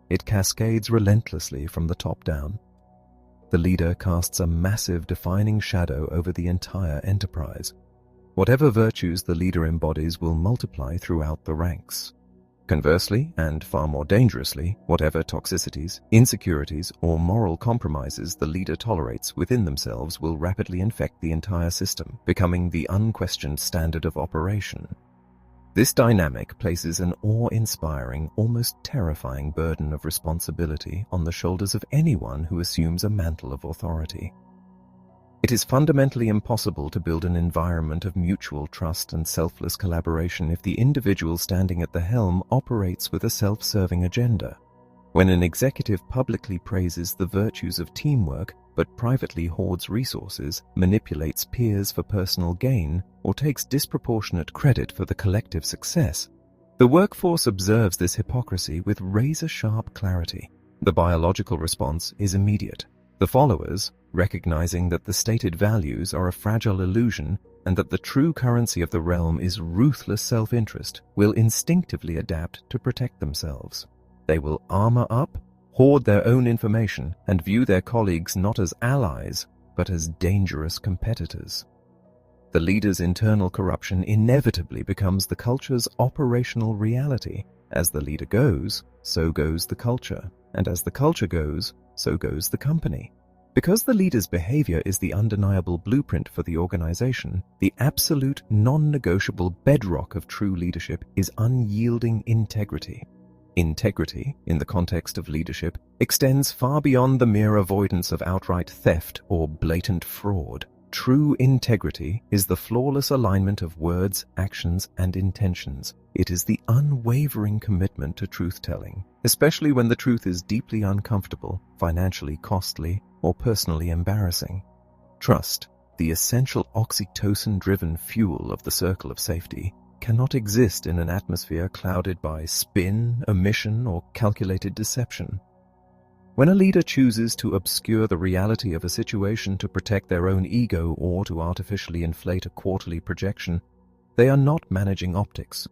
It cascades relentlessly from the top down. The leader casts a massive defining shadow over the entire enterprise. Whatever virtues the leader embodies will multiply throughout the ranks. Conversely, and far more dangerously, whatever toxicities, insecurities, or moral compromises the leader tolerates within themselves will rapidly infect the entire system, becoming the unquestioned standard of operation. This dynamic places an awe-inspiring, almost terrifying burden of responsibility on the shoulders of anyone who assumes a mantle of authority. It is fundamentally impossible to build an environment of mutual trust and selfless collaboration if the individual standing at the helm operates with a self-serving agenda. When an executive publicly praises the virtues of teamwork but privately hoards resources, manipulates peers for personal gain, or takes disproportionate credit for the collective success, the workforce observes this hypocrisy with razor-sharp clarity. The biological response is immediate. The followers, recognizing that the stated values are a fragile illusion and that the true currency of the realm is ruthless self-interest, will instinctively adapt to protect themselves. They will armor up, hoard their own information, and view their colleagues not as allies, but as dangerous competitors. The leader's internal corruption inevitably becomes the culture's operational reality. As the leader goes, so goes the culture, and as the culture goes, so goes the company. Because the leader's behavior is the undeniable blueprint for the organization, the absolute non-negotiable bedrock of true leadership is unyielding integrity. Integrity, in the context of leadership, extends far beyond the mere avoidance of outright theft or blatant fraud. True integrity is the flawless alignment of words, actions, and intentions. It is the unwavering commitment to truth-telling, especially when the truth is deeply uncomfortable, financially costly, or personally embarrassing. Trust, the essential oxytocin-driven fuel of the circle of safety, cannot exist in an atmosphere clouded by spin, omission, or calculated deception. When a leader chooses to obscure the reality of a situation to protect their own ego or to artificially inflate a quarterly projection, they are not managing optics.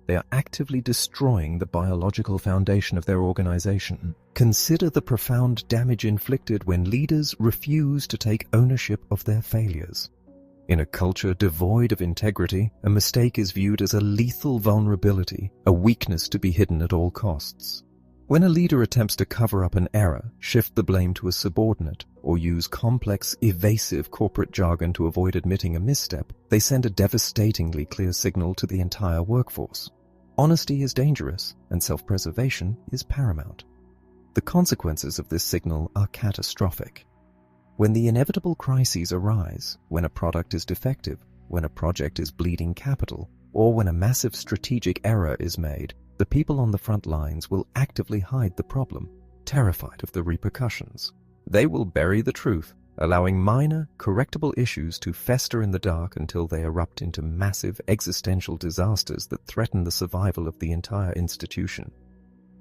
They are actively destroying the biological foundation of their organization. Consider the profound damage inflicted when leaders refuse to take ownership of their failures. In a culture devoid of integrity, a mistake is viewed as a lethal vulnerability, a weakness to be hidden at all costs. When a leader attempts to cover up an error, shift the blame to a subordinate, or use complex, evasive corporate jargon to avoid admitting a misstep, they send a devastatingly clear signal to the entire workforce. Honesty is dangerous, and self-preservation is paramount. The consequences of this signal are catastrophic. When the inevitable crises arise, when a product is defective, when a project is bleeding capital, or when a massive strategic error is made, the people on the front lines will actively hide the problem, terrified of the repercussions. They will bury the truth, allowing minor, correctable issues to fester in the dark until they erupt into massive existential disasters that threaten the survival of the entire institution.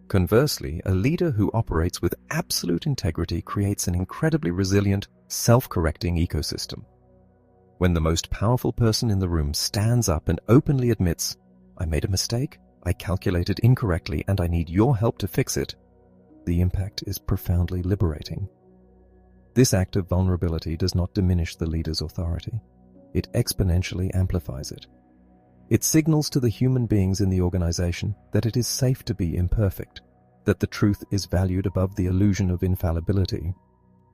Conversely, a leader who operates with absolute integrity creates an incredibly resilient, self-correcting ecosystem. When the most powerful person in the room stands up and openly admits, "I made a mistake, I calculated incorrectly, and I need your help to fix it," the impact is profoundly liberating. This act of vulnerability does not diminish the leader's authority. It exponentially amplifies it. It signals to the human beings in the organization that it is safe to be imperfect, that the truth is valued above the illusion of infallibility.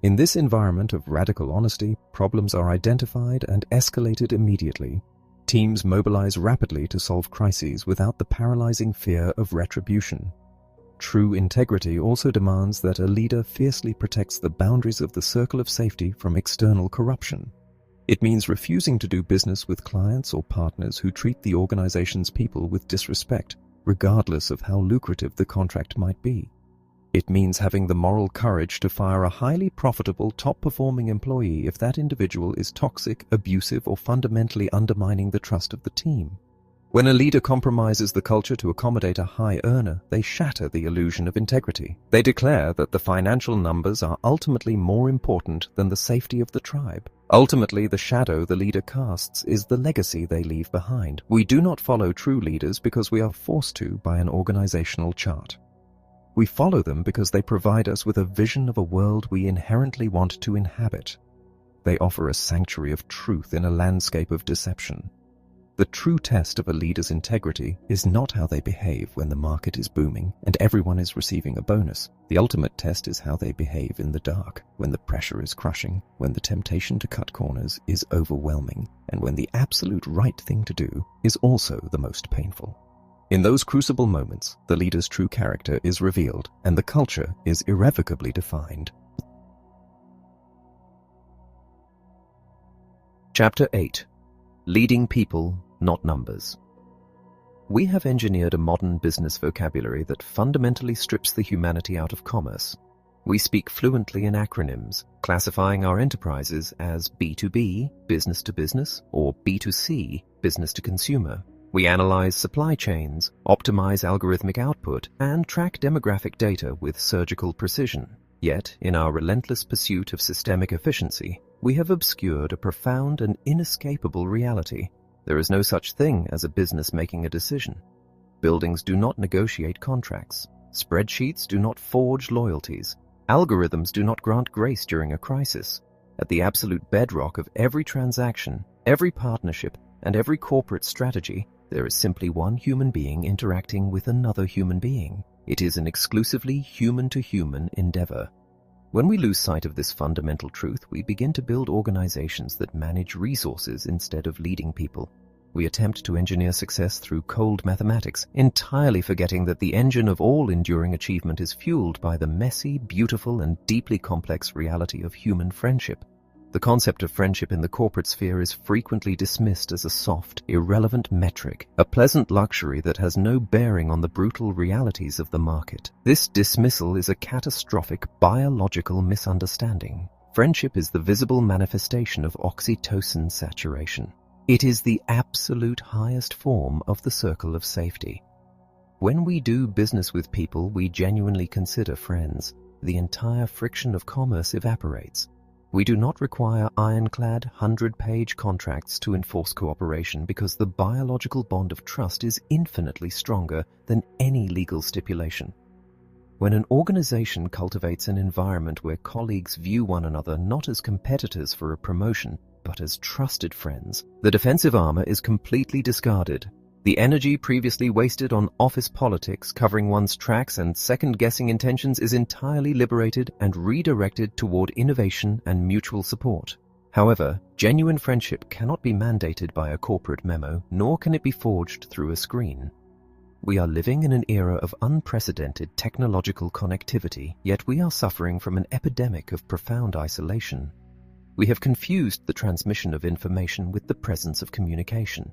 In this environment of radical honesty, problems are identified and escalated immediately. Teams mobilize rapidly to solve crises without the paralyzing fear of retribution. True integrity also demands that a leader fiercely protects the boundaries of the circle of safety from external corruption. It means refusing to do business with clients or partners who treat the organization's people with disrespect, regardless of how lucrative the contract might be. It means having the moral courage to fire a highly profitable, top-performing employee if that individual is toxic, abusive, or fundamentally undermining the trust of the team. When a leader compromises the culture to accommodate a high earner, they shatter the illusion of integrity. They declare that the financial numbers are ultimately more important than the safety of the tribe. Ultimately, the shadow the leader casts is the legacy they leave behind. We do not follow true leaders because we are forced to by an organizational chart. We follow them because they provide us with a vision of a world we inherently want to inhabit. They offer a sanctuary of truth in a landscape of deception. The true test of a leader's integrity is not how they behave when the market is booming and everyone is receiving a bonus. The ultimate test is how they behave in the dark, when the pressure is crushing, when the temptation to cut corners is overwhelming, and when the absolute right thing to do is also the most painful. In those crucible moments, the leader's true character is revealed and the culture is irrevocably defined. Chapter 8. Leading People, Not Numbers. We have engineered a modern business vocabulary that fundamentally strips the humanity out of commerce. We speak fluently in acronyms, classifying our enterprises as B2B, business to business, or B2C, business to consumer. We analyze supply chains, optimize algorithmic output, and track demographic data with surgical precision. Yet, in our relentless pursuit of systemic efficiency, we have obscured a profound and inescapable reality. There is no such thing as a business making a decision. Buildings do not negotiate contracts. Spreadsheets do not forge loyalties. Algorithms do not grant grace during a crisis. At the absolute bedrock of every transaction, every partnership, and every corporate strategy, there is simply one human being interacting with another human being. It is an exclusively human-to-human endeavor. When we lose sight of this fundamental truth, we begin to build organizations that manage resources instead of leading people. We attempt to engineer success through cold mathematics, entirely forgetting that the engine of all enduring achievement is fueled by the messy, beautiful, and deeply complex reality of human friendship. The concept of friendship in the corporate sphere is frequently dismissed as a soft, irrelevant metric, a pleasant luxury that has no bearing on the brutal realities of the market. This dismissal is a catastrophic biological misunderstanding. Friendship is the visible manifestation of oxytocin saturation. It is the absolute highest form of the circle of safety. When we do business with people we genuinely consider friends, the entire friction of commerce evaporates. We do not require ironclad 100-page contracts to enforce cooperation because the biological bond of trust is infinitely stronger than any legal stipulation. When an organization cultivates an environment where colleagues view one another not as competitors for a promotion, but as trusted friends. The defensive armor is completely discarded. The energy previously wasted on office politics covering one's tracks and second-guessing intentions is entirely liberated and redirected toward innovation and mutual support. However, genuine friendship cannot be mandated by a corporate memo, nor can it be forged through a screen. We are living in an era of unprecedented technological connectivity, yet we are suffering from an epidemic of profound isolation. We have confused the transmission of information with the presence of communication.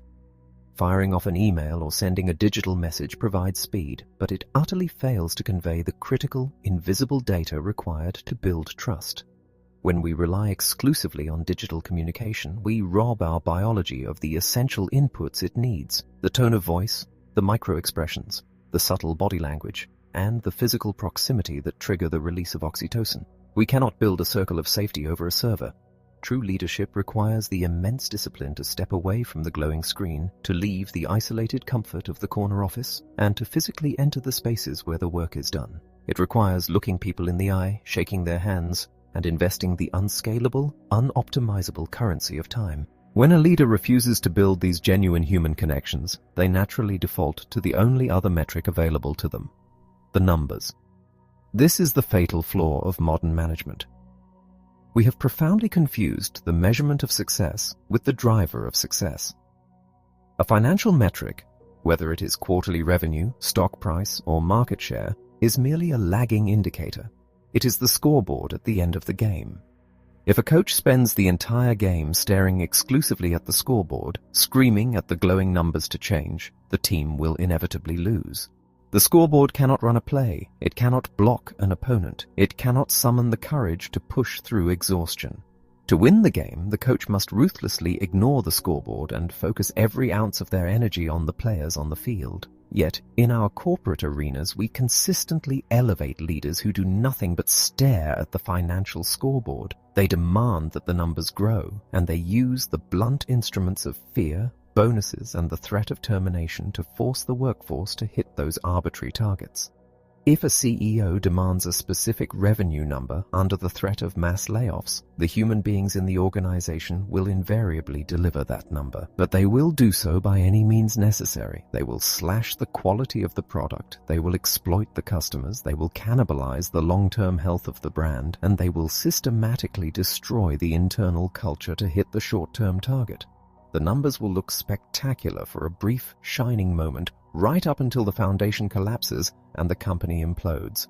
Firing off an email or sending a digital message provides speed, but it utterly fails to convey the critical, invisible data required to build trust. When we rely exclusively on digital communication, we rob our biology of the essential inputs it needs: the tone of voice, the micro-expressions, the subtle body language, and the physical proximity that trigger the release of oxytocin. We cannot build a circle of safety over a server. True leadership requires the immense discipline to step away from the glowing screen, to leave the isolated comfort of the corner office, and to physically enter the spaces where the work is done. It requires looking people in the eye, shaking their hands, and investing the unscalable, unoptimizable currency of time. When a leader refuses to build these genuine human connections, they naturally default to the only other metric available to them: the numbers. This is the fatal flaw of modern management. We have profoundly confused the measurement of success with the driver of success. A financial metric, whether it is quarterly revenue, stock price, or market share, is merely a lagging indicator. It is the scoreboard at the end of the game. If a coach spends the entire game staring exclusively at the scoreboard, screaming at the glowing numbers to change, the team will inevitably lose. The scoreboard cannot run a play, it cannot block an opponent, it cannot summon the courage to push through exhaustion. To win the game, the coach must ruthlessly ignore the scoreboard and focus every ounce of their energy on the players on the field. Yet, in our corporate arenas, we consistently elevate leaders who do nothing but stare at the financial scoreboard. They demand that the numbers grow, and they use the blunt instruments of fear, bonuses, and the threat of termination to force the workforce to hit those arbitrary targets. If a CEO demands a specific revenue number under the threat of mass layoffs, the human beings in the organization will invariably deliver that number, but they will do so by any means necessary. They will slash the quality of the product, they will exploit the customers, they will cannibalize the long-term health of the brand, and they will systematically destroy the internal culture to hit the short-term target. The numbers will look spectacular for a brief, shining moment, right up until the foundation collapses and the company implodes.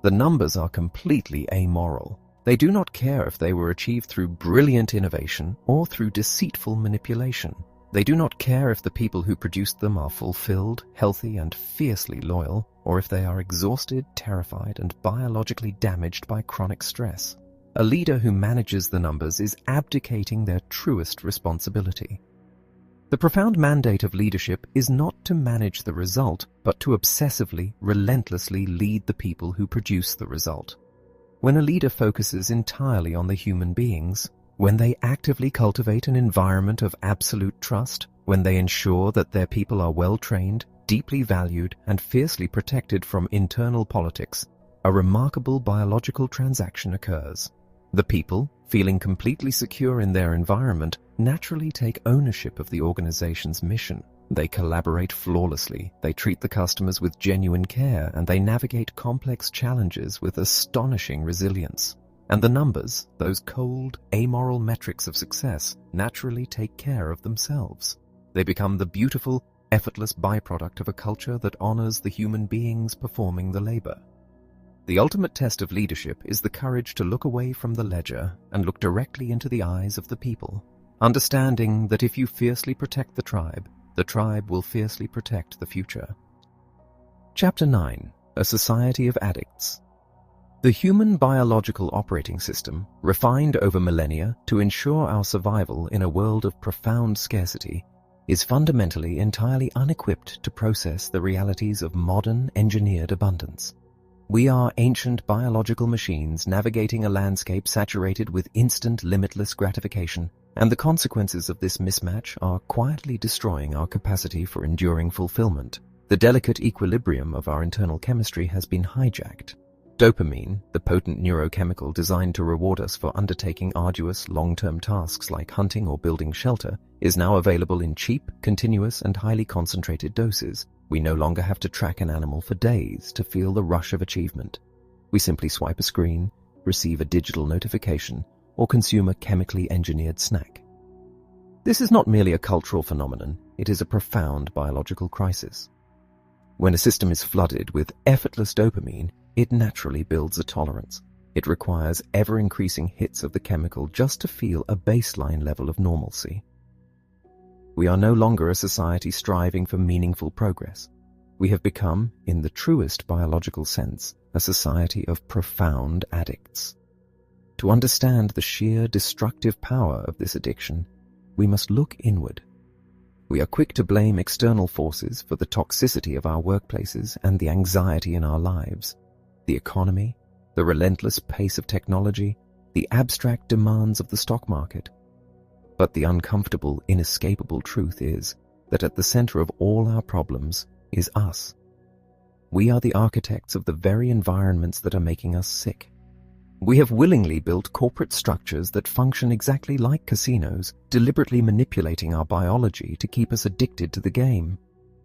The numbers are completely amoral. They do not care if they were achieved through brilliant innovation or through deceitful manipulation. They do not care if the people who produced them are fulfilled, healthy, and fiercely loyal, or if they are exhausted, terrified, and biologically damaged by chronic stress. A leader who manages the numbers is abdicating their truest responsibility. The profound mandate of leadership is not to manage the result, but to obsessively, relentlessly lead the people who produce the result. When a leader focuses entirely on the human beings, when they actively cultivate an environment of absolute trust, when they ensure that their people are well-trained, deeply valued, and fiercely protected from internal politics, a remarkable biological transaction occurs. The people, feeling completely secure in their environment, naturally take ownership of the organization's mission. They collaborate flawlessly, they treat the customers with genuine care, and they navigate complex challenges with astonishing resilience. And the numbers, those cold, amoral metrics of success, naturally take care of themselves. They become the beautiful, effortless byproduct of a culture that honors the human beings performing the labor. The ultimate test of leadership is the courage to look away from the ledger and look directly into the eyes of the people, understanding that if you fiercely protect the tribe will fiercely protect the future. Chapter 9. A Society of Addicts. The human biological operating system, refined over millennia to ensure our survival in a world of profound scarcity, is fundamentally entirely unequipped to process the realities of modern engineered abundance. We are ancient biological machines navigating a landscape saturated with instant, limitless gratification, and the consequences of this mismatch are quietly destroying our capacity for enduring fulfillment. The delicate equilibrium of our internal chemistry has been hijacked. Dopamine, the potent neurochemical designed to reward us for undertaking arduous, long-term tasks like hunting or building shelter, is now available in cheap, continuous, and highly concentrated doses. We no longer have to track an animal for days to feel the rush of achievement. We simply swipe a screen, receive a digital notification, or consume a chemically engineered snack. This is not merely a cultural phenomenon, it is a profound biological crisis. When a system is flooded with effortless dopamine, it naturally builds a tolerance. It requires ever-increasing hits of the chemical just to feel a baseline level of normalcy. We are no longer a society striving for meaningful progress. We have become, in the truest biological sense, a society of profound addicts. To understand the sheer destructive power of this addiction, we must look inward. We are quick to blame external forces for the toxicity of our workplaces and the anxiety in our lives. The economy, the relentless pace of technology, the abstract demands of the stock market. But the uncomfortable, inescapable truth is that at the center of all our problems is us. We are the architects of the very environments that are making us sick. We have willingly built corporate structures that function exactly like casinos, deliberately manipulating our biology to keep us addicted to the game.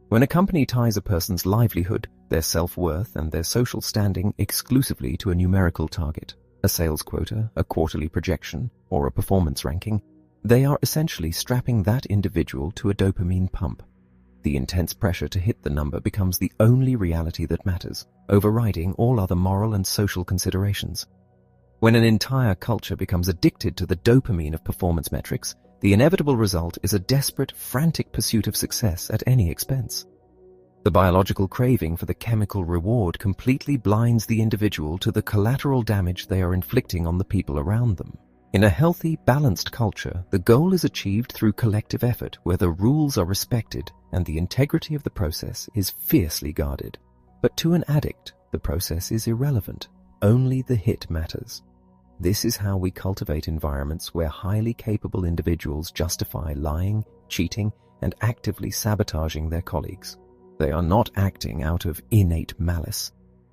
When a company ties a person's livelihood, their self-worth, and their social standing exclusively to a numerical target, a sales quota, a quarterly projection, or a performance ranking, they are essentially strapping that individual to a dopamine pump. The intense pressure to hit the number becomes the only reality that matters, overriding all other moral and social considerations. When an entire culture becomes addicted to the dopamine of performance metrics, the inevitable result is a desperate, frantic pursuit of success at any expense. The biological craving for the chemical reward completely blinds the individual to the collateral damage they are inflicting on the people around them. In a healthy, balanced culture, the goal is achieved through collective effort where the rules are respected and the integrity of the process is fiercely guarded. But to an addict, the process is irrelevant. Only the hit matters. This is how we cultivate environments where highly capable individuals justify lying, cheating, and actively sabotaging their colleagues. They are not acting out of innate malice.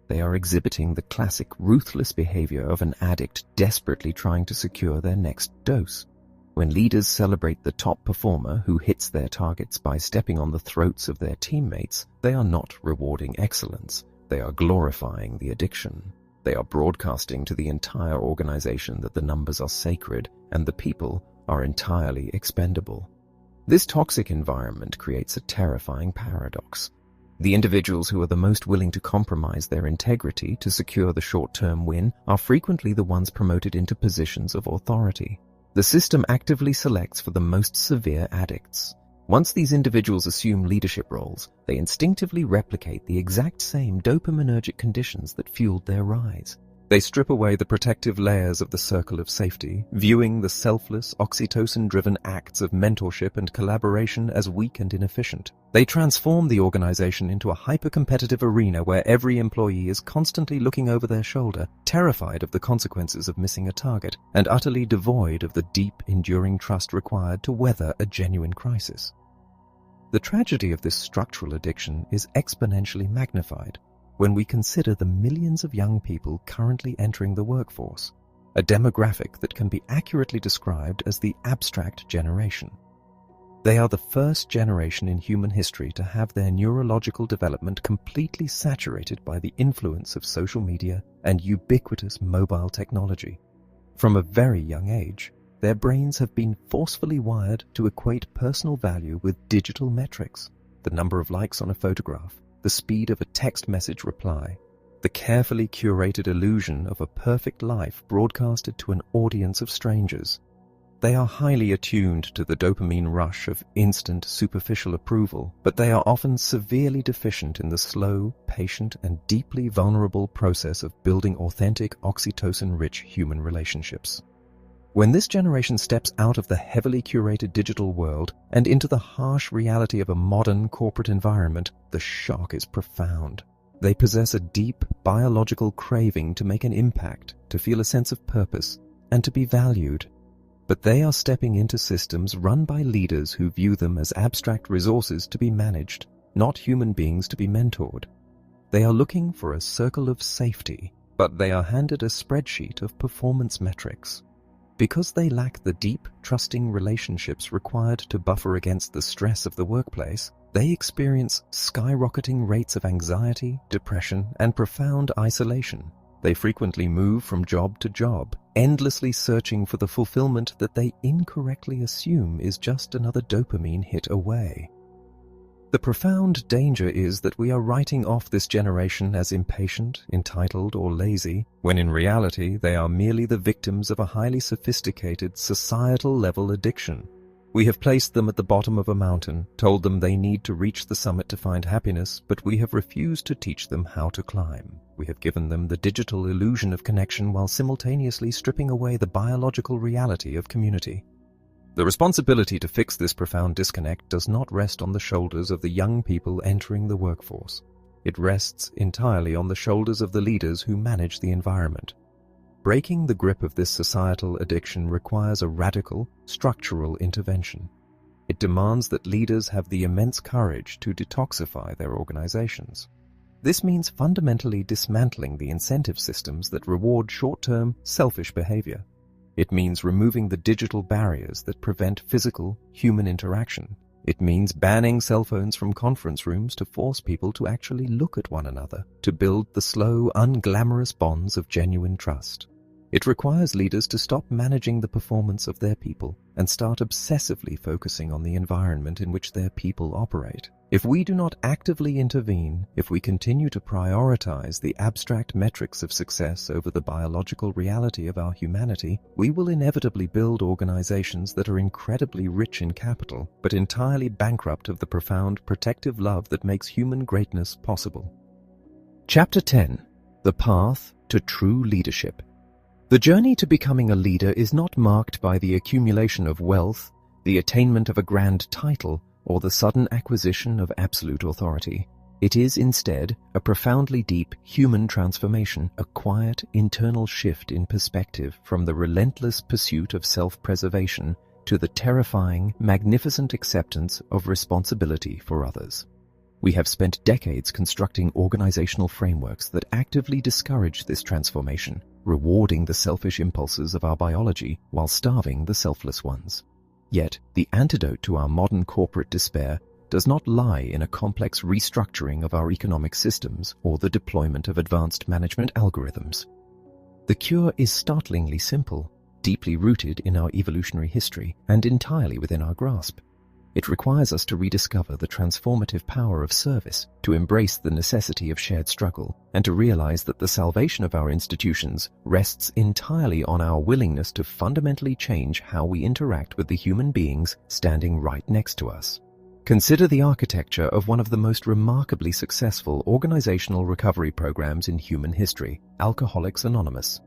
They are exhibiting the classic ruthless behavior of an addict desperately trying to secure their next dose. When leaders celebrate the top performer who hits their targets by stepping on the throats of their teammates, they are not rewarding excellence. They are glorifying the addiction. They are broadcasting to the entire organization that the numbers are sacred and the people are entirely expendable. This toxic environment creates a terrifying paradox. The individuals who are the most willing to compromise their integrity to secure the short-term win are frequently the ones promoted into positions of authority. The system actively selects for the most severe addicts. Once these individuals assume leadership roles, they instinctively replicate the exact same dopaminergic conditions that fueled their rise. They strip away the protective layers of the circle of safety, viewing the selfless, oxytocin-driven acts of mentorship and collaboration as weak and inefficient. They transform the organization into a hyper-competitive arena where every employee is constantly looking over their shoulder, terrified of the consequences of missing a target, and utterly devoid of the deep, enduring trust required to weather a genuine crisis. The tragedy of this structural addiction is exponentially magnified when we consider the millions of young people currently entering the workforce, a demographic that can be accurately described as the abstract generation. They are the first generation in human history to have their neurological development completely saturated by the influence of social media and ubiquitous mobile technology. From a very young age, their brains have been forcefully wired to equate personal value with digital metrics, the number of likes on a photograph, the speed of a text message reply, the carefully curated illusion of a perfect life broadcasted to an audience of strangers. They are highly attuned to the dopamine rush of instant, superficial approval, but they are often severely deficient in the slow, patient, and deeply vulnerable process of building authentic, oxytocin-rich human relationships. When this generation steps out of the heavily curated digital world and into the harsh reality of a modern corporate environment, the shock is profound. They possess a deep biological craving to make an impact, to feel a sense of purpose, and to be valued. But they are stepping into systems run by leaders who view them as abstract resources to be managed, not human beings to be mentored. They are looking for a circle of safety, but they are handed a spreadsheet of performance metrics. Because they lack the deep, trusting relationships required to buffer against the stress of the workplace, they experience skyrocketing rates of anxiety, depression, and profound isolation. They frequently move from job to job, endlessly searching for the fulfillment that they incorrectly assume is just another dopamine hit away. The profound danger is that we are writing off this generation as impatient, entitled, or lazy, when in reality they are merely the victims of a highly sophisticated societal-level addiction. We have placed them at the bottom of a mountain, told them they need to reach the summit to find happiness, but we have refused to teach them how to climb. We have given them the digital illusion of connection while simultaneously stripping away the biological reality of community. The responsibility to fix this profound disconnect does not rest on the shoulders of the young people entering the workforce. It rests entirely on the shoulders of the leaders who manage the environment. Breaking the grip of this societal addiction requires a radical, structural intervention. It demands that leaders have the immense courage to detoxify their organizations. This means fundamentally dismantling the incentive systems that reward short-term, selfish behavior. It means removing the digital barriers that prevent physical, human interaction. It means banning cell phones from conference rooms to force people to actually look at one another, to build the slow, unglamorous bonds of genuine trust. It requires leaders to stop managing the performance of their people and start obsessively focusing on the environment in which their people operate. If we do not actively intervene, if we continue to prioritize the abstract metrics of success over the biological reality of our humanity, we will inevitably build organizations that are incredibly rich in capital, but entirely bankrupt of the profound protective love that makes human greatness possible. Chapter 10. The Path to True Leadership. The journey to becoming a leader is not marked by the accumulation of wealth, the attainment of a grand title, or the sudden acquisition of absolute authority. It is instead a profoundly deep human transformation, a quiet internal shift in perspective from the relentless pursuit of self-preservation to the terrifying, magnificent acceptance of responsibility for others. We have spent decades constructing organizational frameworks that actively discourage this transformation, rewarding the selfish impulses of our biology while starving the selfless ones. Yet, the antidote to our modern corporate despair does not lie in a complex restructuring of our economic systems or the deployment of advanced management algorithms. The cure is startlingly simple, deeply rooted in our evolutionary history, and entirely within our grasp. It requires us to rediscover the transformative power of service, to embrace the necessity of shared struggle, and to realize that the salvation of our institutions rests entirely on our willingness to fundamentally change how we interact with the human beings standing right next to us. Consider the architecture of one of the most remarkably successful organizational recovery programs in human history, Alcoholics Anonymous.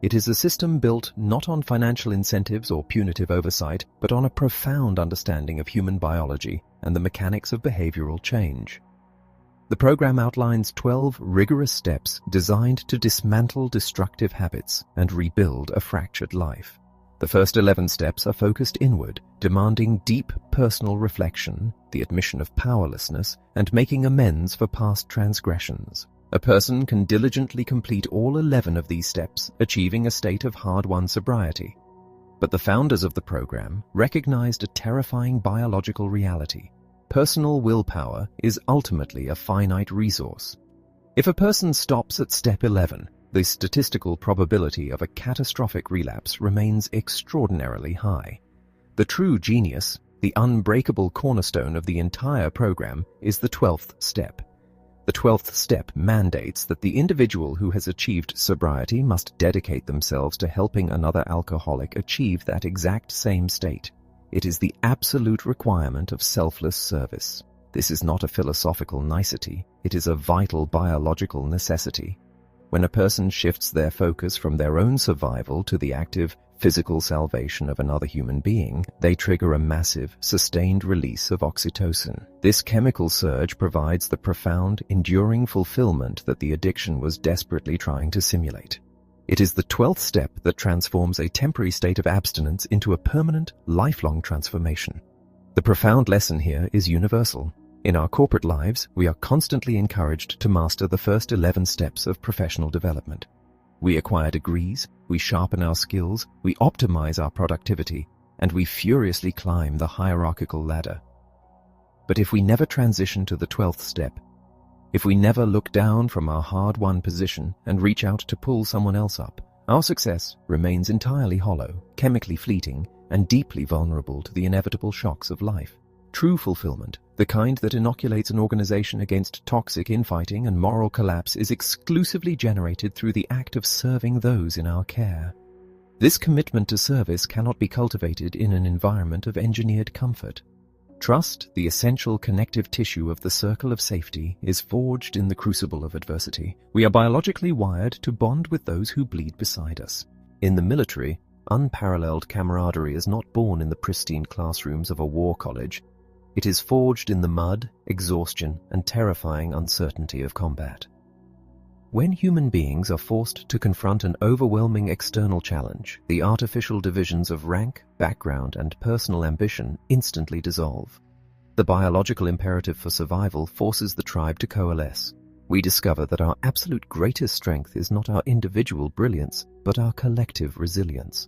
It is a system built not on financial incentives or punitive oversight, but on a profound understanding of human biology and the mechanics of behavioral change. The program outlines 12 rigorous steps designed to dismantle destructive habits and rebuild a fractured life. The first 11 steps are focused inward, demanding deep personal reflection, the admission of powerlessness, and making amends for past transgressions. A person can diligently complete all 11 of these steps, achieving a state of hard-won sobriety. But the founders of the program recognized a terrifying biological reality. Personal willpower is ultimately a finite resource. If a person stops at step 11, the statistical probability of a catastrophic relapse remains extraordinarily high. The true genius, the unbreakable cornerstone of the entire program, is the 12th step. The 12th step mandates that the individual who has achieved sobriety must dedicate themselves to helping another alcoholic achieve that exact same state. It is the absolute requirement of selfless service. This is not a philosophical nicety, it is a vital biological necessity. When a person shifts their focus from their own survival to the active, physical salvation of another human being, they trigger a massive, sustained release of oxytocin. This chemical surge provides the profound, enduring fulfillment that the addiction was desperately trying to simulate. It is the 12th step that transforms a temporary state of abstinence into a permanent, lifelong transformation. The profound lesson here is universal. In our corporate lives, we are constantly encouraged to master the first 11 steps of professional development. We acquire degrees, we sharpen our skills, we optimize our productivity, and we furiously climb the hierarchical ladder. But if we never transition to the 12th step, if we never look down from our hard-won position and reach out to pull someone else up, our success remains entirely hollow, chemically fleeting, and deeply vulnerable to the inevitable shocks of life. True fulfillment, the kind that inoculates an organization against toxic infighting and moral collapse, is exclusively generated through the act of serving those in our care. This commitment to service cannot be cultivated in an environment of engineered comfort. Trust, the essential connective tissue of the circle of safety, is forged in the crucible of adversity. We are biologically wired to bond with those who bleed beside us. In the military, unparalleled camaraderie is not born in the pristine classrooms of a war college. It is forged in the mud, exhaustion, and terrifying uncertainty of combat. When human beings are forced to confront an overwhelming external challenge, the artificial divisions of rank, background, and personal ambition instantly dissolve. The biological imperative for survival forces the tribe to coalesce. We discover that our absolute greatest strength is not our individual brilliance, but our collective resilience.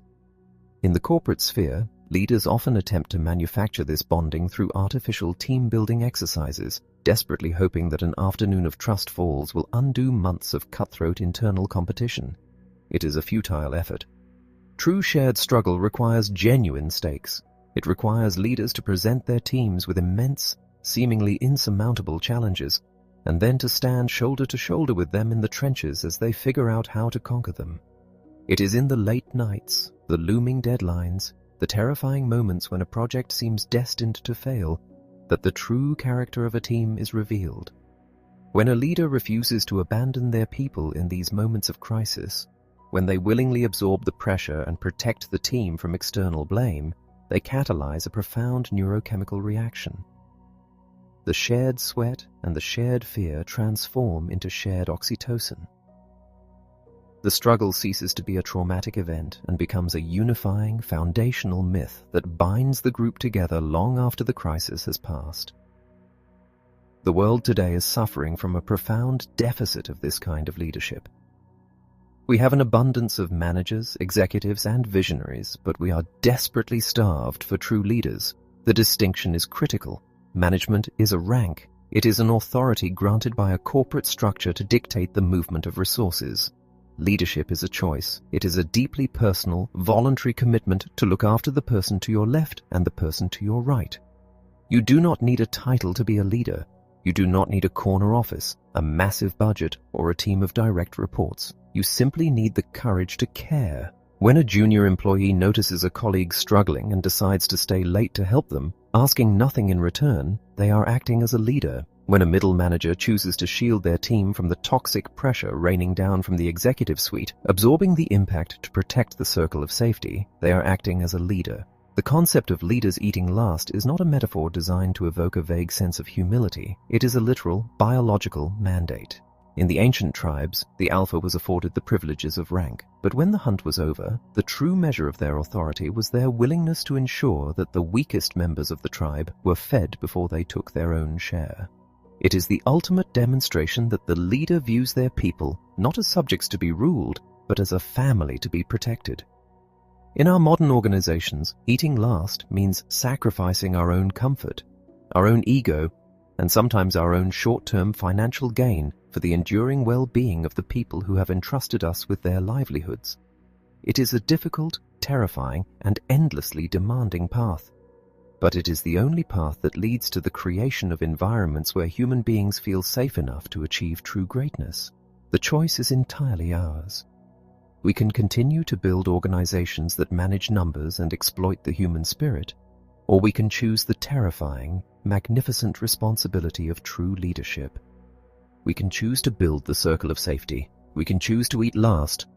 In the corporate sphere, leaders often attempt to manufacture this bonding through artificial team-building exercises, desperately hoping that an afternoon of trust falls will undo months of cutthroat internal competition. It is a futile effort. True shared struggle requires genuine stakes. It requires leaders to present their teams with immense, seemingly insurmountable challenges, and then to stand shoulder to shoulder with them in the trenches as they figure out how to conquer them. It is in the late nights, the looming deadlines, the terrifying moments when a project seems destined to fail, that the true character of a team is revealed. When a leader refuses to abandon their people in these moments of crisis, when they willingly absorb the pressure and protect the team from external blame, they catalyze a profound neurochemical reaction. The shared sweat and the shared fear transform into shared oxytocin. The struggle ceases to be a traumatic event and becomes a unifying, foundational myth that binds the group together long after the crisis has passed. The world today is suffering from a profound deficit of this kind of leadership. We have an abundance of managers, executives, and visionaries, but we are desperately starved for true leaders. The distinction is critical. Management is a rank. It is an authority granted by a corporate structure to dictate the movement of resources. Leadership is a choice. It is a deeply personal, voluntary commitment to look after the person to your left and the person to your right. You do not need a title to be a leader. You do not need a corner office, a massive budget, or a team of direct reports. You simply need the courage to care. When a junior employee notices a colleague struggling and decides to stay late to help them, asking nothing in return, they are acting as a leader. When a middle manager chooses to shield their team from the toxic pressure raining down from the executive suite, absorbing the impact to protect the circle of safety, they are acting as a leader. The concept of leaders eating last is not a metaphor designed to evoke a vague sense of humility. It is a literal, biological mandate. In the ancient tribes, the alpha was afforded the privileges of rank, but when the hunt was over, the true measure of their authority was their willingness to ensure that the weakest members of the tribe were fed before they took their own share. It is the ultimate demonstration that the leader views their people not as subjects to be ruled, but as a family to be protected. In our modern organizations, eating last means sacrificing our own comfort, our own ego, and sometimes our own short-term financial gain for the enduring well-being of the people who have entrusted us with their livelihoods. It is a difficult, terrifying, and endlessly demanding path. But it is the only path that leads to the creation of environments where human beings feel safe enough to achieve true greatness. The choice is entirely ours. We can continue to build organizations that manage numbers and exploit the human spirit, or we can choose the terrifying, magnificent responsibility of true leadership. We can choose to build the circle of safety. We can choose to eat last,